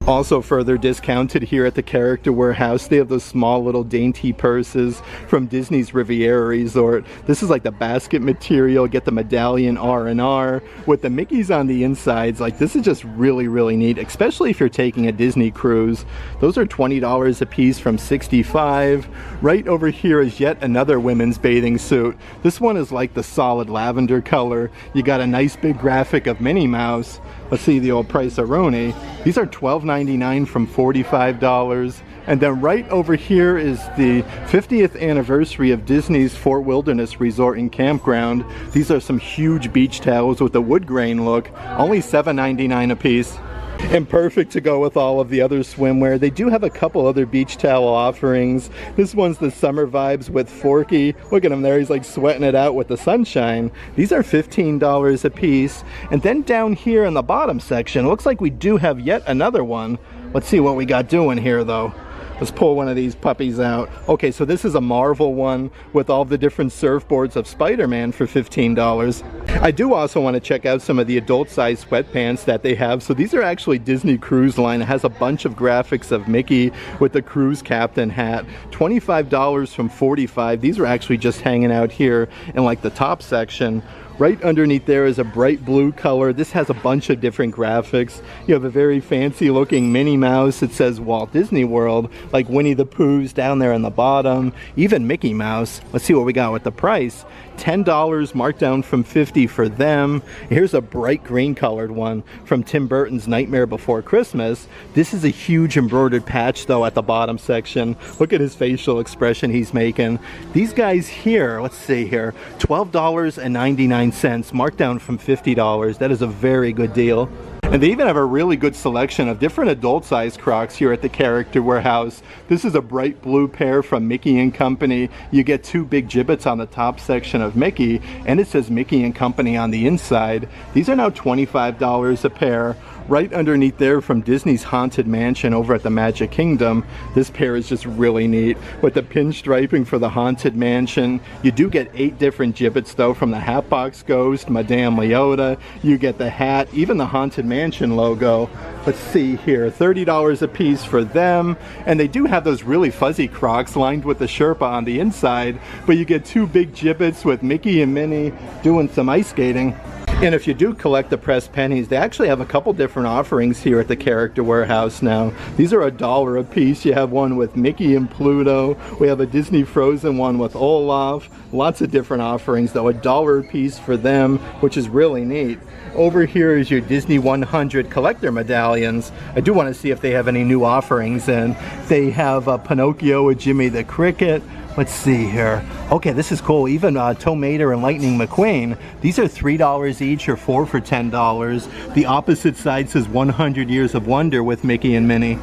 Also further discounted here at the Character Warehouse, they have those small little dainty purses from Disney's Riviera Resort. This is like the basket material. Get the medallion R&R with the Mickeys on the insides. Like this is just really, really neat, especially if you're taking a Disney cruise. Those are $20 a piece from $65. Right over here is yet another women's bathing suit. This one is like the solid lavender color. You got a nice big graphic of Minnie Mouse. Let's see the old price-a-roni. These are $12.99 from $45. And then right over here is the 50th anniversary of Disney's Fort Wilderness Resort and Campground. These are some huge beach towels with a wood grain look. Only $7.99 a piece. And perfect to go with all of the other swimwear. They do have a couple other beach towel offerings. This one's the Summer Vibes with Forky. Look at him there, he's like sweating it out with the sunshine. These are $15 a piece. And then down here in the bottom section, looks like we do have yet another one. Let's see what we got doing here though. Let's pull one of these puppies out. Okay, so this is a Marvel one with all the different surfboards of Spider-Man for $15. I do also want to check out some of the adult-sized sweatpants that they have. So these are actually Disney Cruise Line. It has a bunch of graphics of Mickey with the cruise captain hat. $25 from $45. These are actually just hanging out here in like the top section. Right underneath there is a bright blue color. This has a bunch of different graphics. You have a very fancy looking Minnie Mouse. It says Walt Disney World, like Winnie the Pooh's down there in the bottom. Even Mickey Mouse. Let's see what we got with the price. $10 marked down from $50 for them. Here's a bright green colored one from Tim Burton's Nightmare Before Christmas. This is a huge embroidered patch though at the bottom section. Look at his facial expression he's making. These guys here, let's see here, $12.99 marked down from $50. That is a very good deal. And they even have a really good selection of different adult-sized Crocs here at the Character Warehouse. This is a bright blue pair from Mickey & Company. You get two big gibbets on the top section of Mickey, and it says Mickey & Company on the inside. These are now $25 a pair. Right underneath there from Disney's Haunted Mansion over at the Magic Kingdom. This pair is just really neat with the pinstriping for the Haunted Mansion. You do get 8 different gibbets though, from the Hatbox Ghost, Madame Leota. You get the hat, even the Haunted Mansion logo. Let's see here, $30 a piece for them. And they do have those really fuzzy Crocs lined with the Sherpa on the inside, but you get 2 big gibbets with Mickey and Minnie doing some ice skating. And if you do collect the pressed pennies, they actually have a couple different offerings here at the Character Warehouse now. These are $1 a piece. You have one with Mickey and Pluto. We have a Disney Frozen one with Olaf. Lots of different offerings though. $1 a piece for them, which is really neat. Over here is your Disney 100 collector medallions. I do want to see if they have any new offerings in. They have Pinocchio with Jimmy the Cricket. Let's see here. Okay, this is cool. Even Tow Mater and Lightning McQueen. These are $3 each or 4 for $10. The opposite side says 100 Years of Wonder with Mickey and Minnie.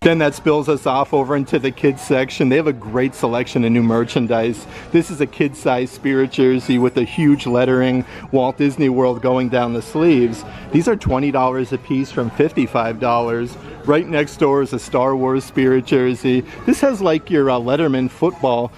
Then that spills us off over into the kids section. They have a great selection of new merchandise. This is a kid-size spirit jersey with a huge lettering, Walt Disney World going down the sleeves. These are $20 a piece from $55. Right next door is a Star Wars spirit jersey. This has like your Letterman football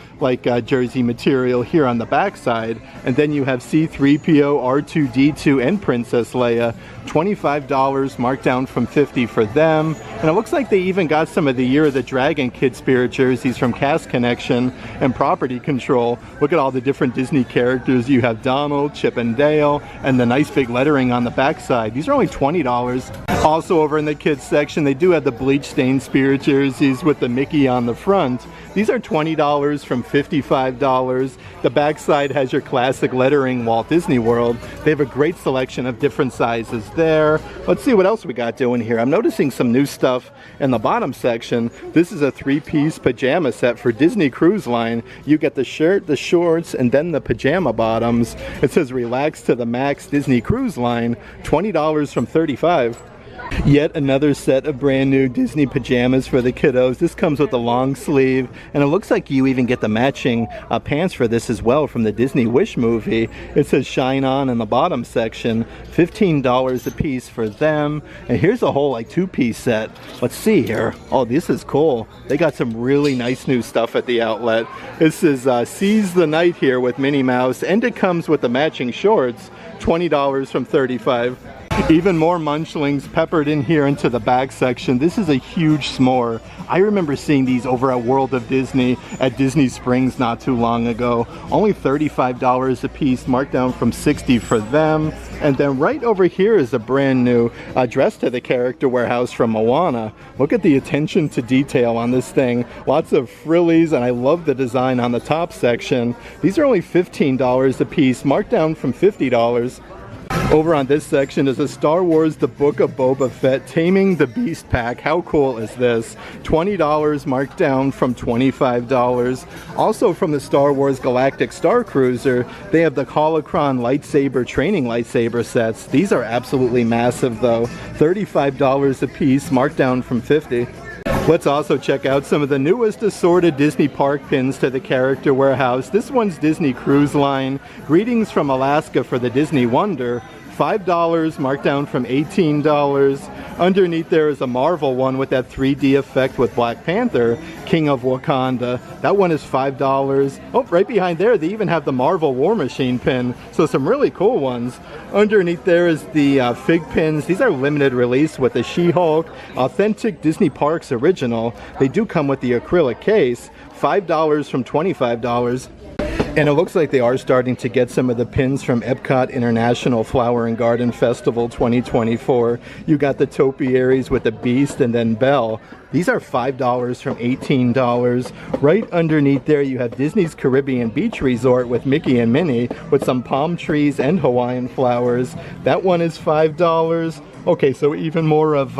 jersey material here on the back side. And then you have C-3PO, R2-D2, and Princess Leia. $25 marked down from $50 for them. And it looks like they even got some of the Year of the Dragon kid spirit jerseys from Cast Connection and Property Control. Look at all the different Disney characters. You have Donald, Chip and Dale, and the nice big lettering on the back side. These are only $20. Also over in the kids section, they do have the bleach stained spirit jerseys with the Mickey on the front. These are $20 from $55. The back side has your classic lettering Walt Disney World. They have a great selection of different sizes there. Let's see what else we got doing here. I'm noticing some new stuff in the bottom section. This is a 3-piece pajama set for Disney Cruise Line. You get the shirt, the shorts, and then the pajama bottoms. It says relax to the max Disney Cruise Line, $20 from $35. Yet another set of brand new Disney pajamas for the kiddos. This comes with a long sleeve, and it looks like you even get the matching pants for this as well from the Disney Wish movie. It says Shine On in the bottom section, $15 a piece for them. And here's a whole 2-piece set. Let's see here. Oh, this is cool. They got some really nice new stuff at the outlet. This is Seize the Night here with Minnie Mouse, and it comes with the matching shorts, $20 from $35. Even more munchlings peppered in here into the back section. This is a huge s'more. I remember seeing these over at World of Disney at Disney Springs not too long ago. Only $35 a piece, marked down from $60 for them. And then right over here is a brand new dress to the character warehouse from Moana. Look at the attention to detail on this thing. Lots of frillies, and I love the design on the top section. These are only $15 a piece, marked down from $50. Over on this section is a Star Wars The Book of Boba Fett Taming the Beast pack. How cool is this? $20 marked down from $25. Also from the Star Wars Galactic Star Cruiser, they have the Holocron lightsaber training lightsaber sets. These are absolutely massive though. $35 a piece, marked down from $50. Let's also check out some of the newest assorted Disney park pins to the character warehouse. This one's Disney Cruise Line. Greetings from Alaska for the Disney Wonder. $5 marked down from $18. Underneath there is a Marvel one with that 3D effect with Black Panther, King of Wakanda. That one is $5. Oh, right behind there they even have the Marvel War Machine pin. So some really cool ones. Underneath there is the fig pins. These are limited release with the She-Hulk, authentic Disney Parks original. They do come with the acrylic case. $5 from $25. And it looks like they are starting to get some of the pins from Epcot International Flower and Garden Festival 2024. You got the topiaries with the Beast and then Belle. These are $5 from $18. Right underneath there you have Disney's Caribbean Beach Resort with Mickey and Minnie with some palm trees and Hawaiian flowers. That one is $5. Okay, so even more of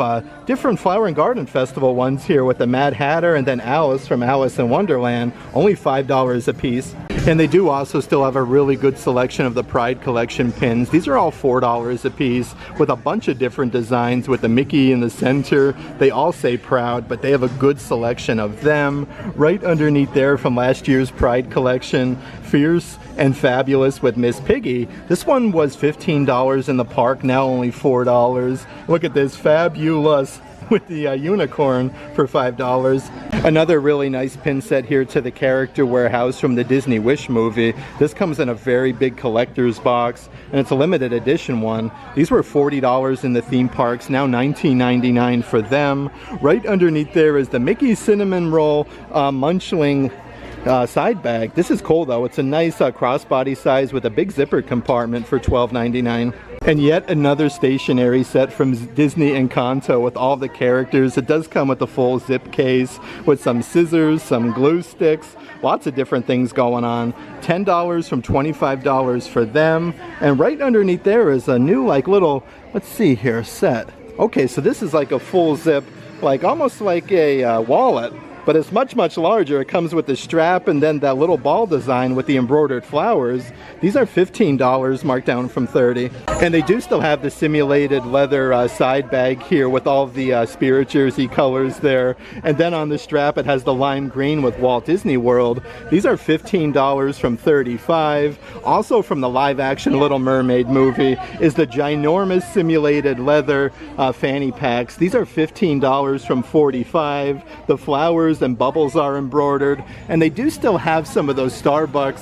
different Flower and Garden Festival ones here with the Mad Hatter and then Alice from Alice in Wonderland, only $5 a piece. And they do also still have a really good selection of the Pride Collection pins. These are all $4 a piece with a bunch of different designs with the Mickey in the center. They all say Proud, but they have a good selection of them. Right underneath there from last year's Pride Collection, Fierce and Fabulous with Miss Piggy. This one was $15 in the park, now only $4. Look at this, Fabulous with the unicorn for $5. Another really nice pin set here to the character warehouse from the Disney Wish movie. This comes in a very big collector's box, and it's a limited edition one. These were $40 in the theme parks, now $19.99 for them. Right underneath there is the Mickey Cinnamon Roll Munchling side bag. This is cool though. It's a nice crossbody size with a big zipper compartment for $12.99. And yet another stationery set from Disney Encanto with all the characters. It does come with a full zip case with some scissors, some glue sticks, lots of different things going on. $10 from $25 for them. And right underneath there is a new little, let's see here, set. Okay, so this is like a full zip, almost like a wallet. but it's much, much larger. It comes with the strap and then that little ball design with the embroidered flowers. These are $15, marked down from $30. And they do still have the simulated leather side bag here with all the Spirit jersey colors there. And then on the strap, it has the lime green with Walt Disney World. These are $15 from $35. Also from the live action Little Mermaid movie is the ginormous simulated leather fanny packs. These are $15 from $45. The flowers and bubbles are embroidered, and they do still have some of those Starbucks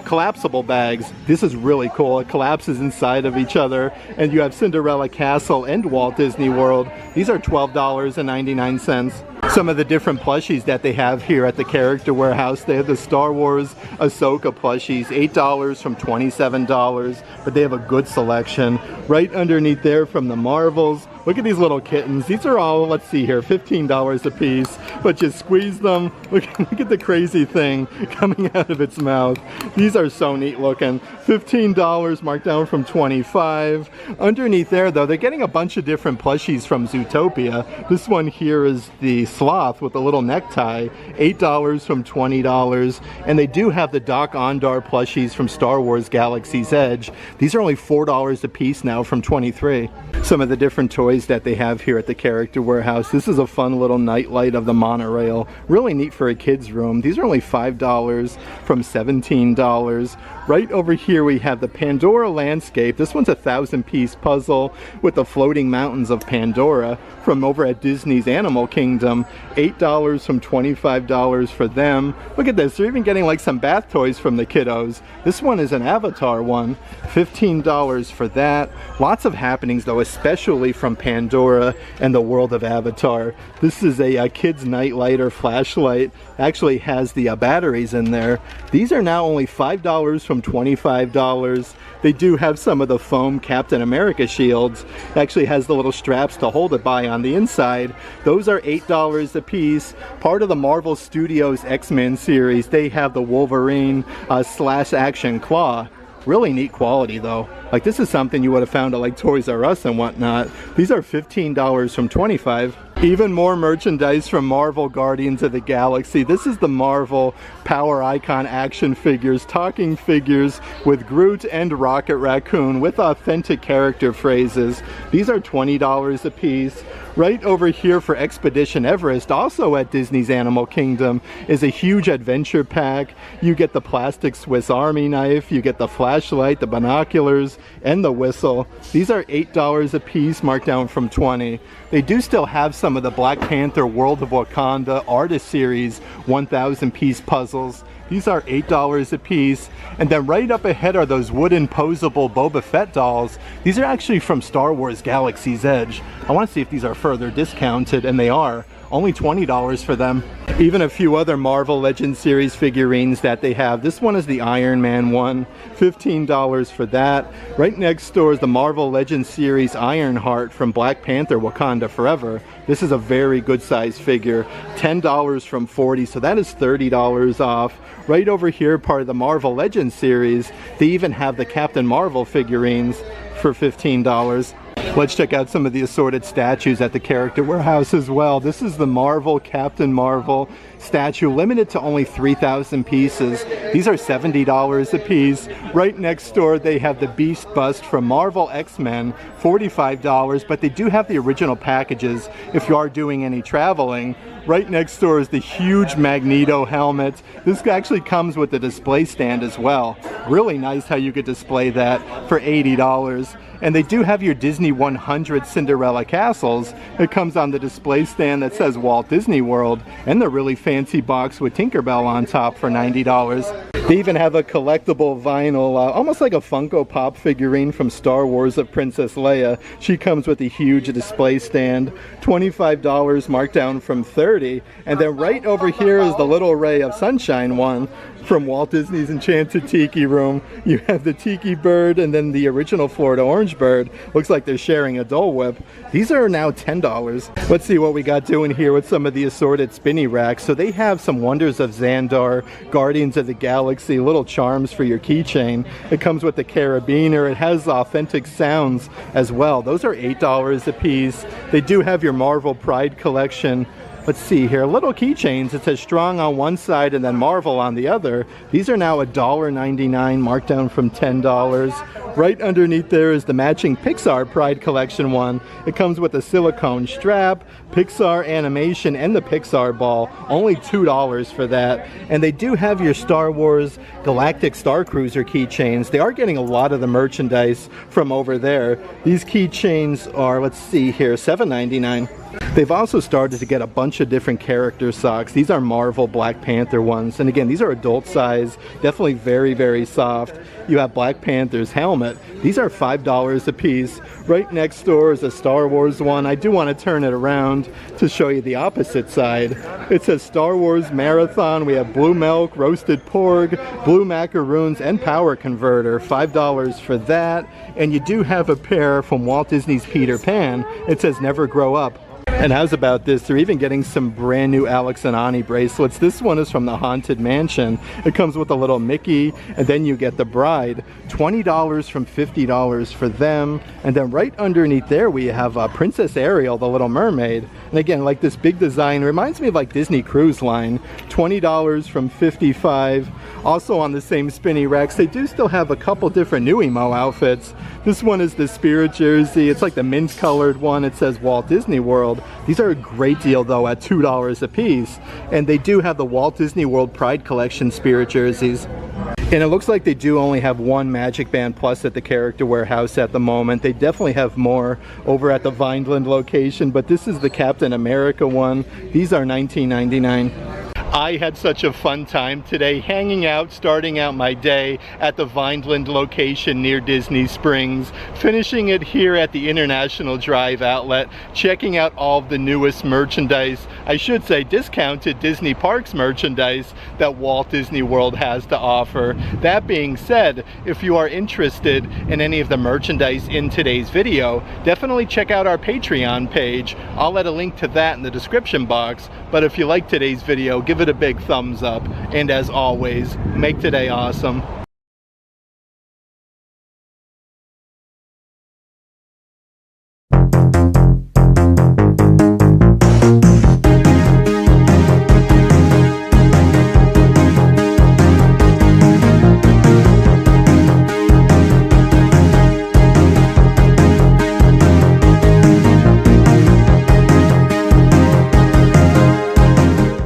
collapsible bags. This is really cool. It collapses inside of each other, and you have Cinderella Castle and Walt Disney World. These are $12.99. Some of the different plushies that they have here at the Character Warehouse. They have the Star Wars Ahsoka plushies, $8 from $27, but they have a good selection. Right underneath there from the Marvels, look at these little kittens. These are all, let's see here, $15 a piece, but you squeeze them. Look at the crazy thing coming out of its mouth. These are so neat looking. $15 marked down from $25. Underneath there though, they're getting a bunch of different plushies from Zootopia. This one here is the sloth with a little necktie, $8 from $20. And they do have the Doc Ondar plushies from Star Wars Galaxy's Edge. These are only $4 a piece now from $23. Some of the different toys that they have here at the Character Warehouse. This is a fun little nightlight of the monorail. Really neat for a kid's room. These are only $5 from $17. Right over here we have the Pandora Landscape. This one's a 1,000-piece puzzle with the floating mountains of Pandora from over at Disney's Animal Kingdom. $8 from $25 for them. Look at this, they're even getting like some bath toys from the kiddos. This one is an Avatar one, $15 for that. Lots of happenings though, especially from Pandora and the world of Avatar. This is a kid's nightlight or flashlight. Actually has the batteries in there. These are now only $5 from $25. They do have some of the foam Captain America shields. It actually has the little straps to hold it by on the inside. Those are $8 a piece. Part of the Marvel Studios X-Men series. They have the Wolverine slash action claw. Really neat quality though. Like this is something you would have found at like Toys R Us and whatnot. These are $15 from $25. Even more merchandise from Marvel Guardians of the Galaxy. This is the Marvel Power Icon action figures, talking figures with Groot and Rocket Raccoon with authentic character phrases. These are $20 a piece. Right over here for Expedition Everest, also at Disney's Animal Kingdom, is a huge adventure pack. You get the plastic Swiss Army knife, you get the flashlight, the binoculars, and the whistle. These are $8 a piece, marked down from $20. They do still have some of the Black Panther World of Wakanda Artist Series 1,000-piece puzzles. These are $8 a piece. And then right up ahead are those wooden posable Boba Fett dolls. These are actually from Star Wars Galaxy's Edge. I want to see if these are further discounted, and they are. Only $20 for them. Even a few other Marvel Legends series figurines that they have. This one is the Iron Man one, $15 for that. Right next door is the Marvel Legends series Ironheart from Black Panther Wakanda Forever. This is a very good size figure, $10 from $40, so that is $30 off. Right over here, part of the Marvel Legends series, they even have the Captain Marvel figurines for $15. Let's check out some of the assorted statues at the Character Warehouse as well. This is the Marvel Captain Marvel statue, limited to only 3,000 pieces. These are $70 a piece. Right next door they have the Beast bust from Marvel X-Men, $45, but they do have the original packages if you are doing any traveling. Right next door is the huge Magneto helmet. This actually comes with a display stand as well. Really nice how you could display that for $80. And they do have your Disney 100 Cinderella castles. It comes on the display stand that says Walt Disney World, and the really fancy box with Tinkerbell on top for $90. They even have a collectible vinyl, almost like a Funko Pop figurine from Star Wars of Princess Leia. She comes with a huge display stand, $25 marked down from $30. And then right over here is the Little Ray of Sunshine one from Walt Disney's Enchanted Tiki Room. You have the Tiki Bird and then the original Florida Orange Bird. Looks like they're sharing a Dole Whip. These are now $10. Let's see what we got doing here with some of the assorted spinny racks. So they have some Wonders of Xandar, Guardians of the Galaxy, little charms for your keychain. It comes with the carabiner. It has authentic sounds as well. Those are $8 a piece. They do have your Marvel Pride collection let's see here, little keychains. It says Strong on one side and then Marvel on the other. These are now $1.99, marked down from $10. Right underneath there is the matching Pixar Pride Collection one. It comes with a silicone strap, Pixar animation, and the Pixar ball. Only $2 for that. And they do have your Star Wars Galactic Star Cruiser keychains. They are getting a lot of the merchandise from over there. These keychains are, let's see here, $7.99. They've also started to get a bunch of different character socks. These are Marvel Black Panther ones. And again, these are adult size, definitely very, very soft. You have Black Panther's helmet. These are $5 a piece. Right next door is a Star Wars one. I do want to turn it around to show you the opposite side. It says Star Wars Marathon. We have blue milk, roasted pork, blue macaroons, and power converter. $5 for that. And you do have a pair from Walt Disney's Peter Pan. It says Never Grow Up. And how's about this? They're even getting some brand new Alex and Ani bracelets. This one is from the Haunted Mansion. It comes with a little Mickey, and then you get the bride. $20 from $50 for them. And then right underneath there we have Princess Ariel, the Little Mermaid. And again, like this big design, reminds me of like Disney Cruise Line. $20 from $55. Also on the same spinny racks, they do still have a couple different new emo outfits. This one is the Spirit jersey. It's like the mint colored one. It says Walt Disney World. These are a great deal though at $2 a piece. And they do have the Walt Disney World Pride Collection Spirit jerseys. And it looks like they do only have one Magic Band Plus at the Character Warehouse at the moment. They definitely have more over at the Vineland location, but this is the Captain America one. These are $19.99. I had such a fun time today hanging out, starting out my day at the Vineland location near Disney Springs, finishing it here at the International Drive outlet, checking out all of the newest merchandise, I should say discounted Disney Parks merchandise that Walt Disney World has to offer. That being said, if you are interested in any of the merchandise in today's video, definitely check out our Patreon page. I'll add a link to that in the description box, but if you like today's video, give it a big thumbs up, and as always, make today awesome.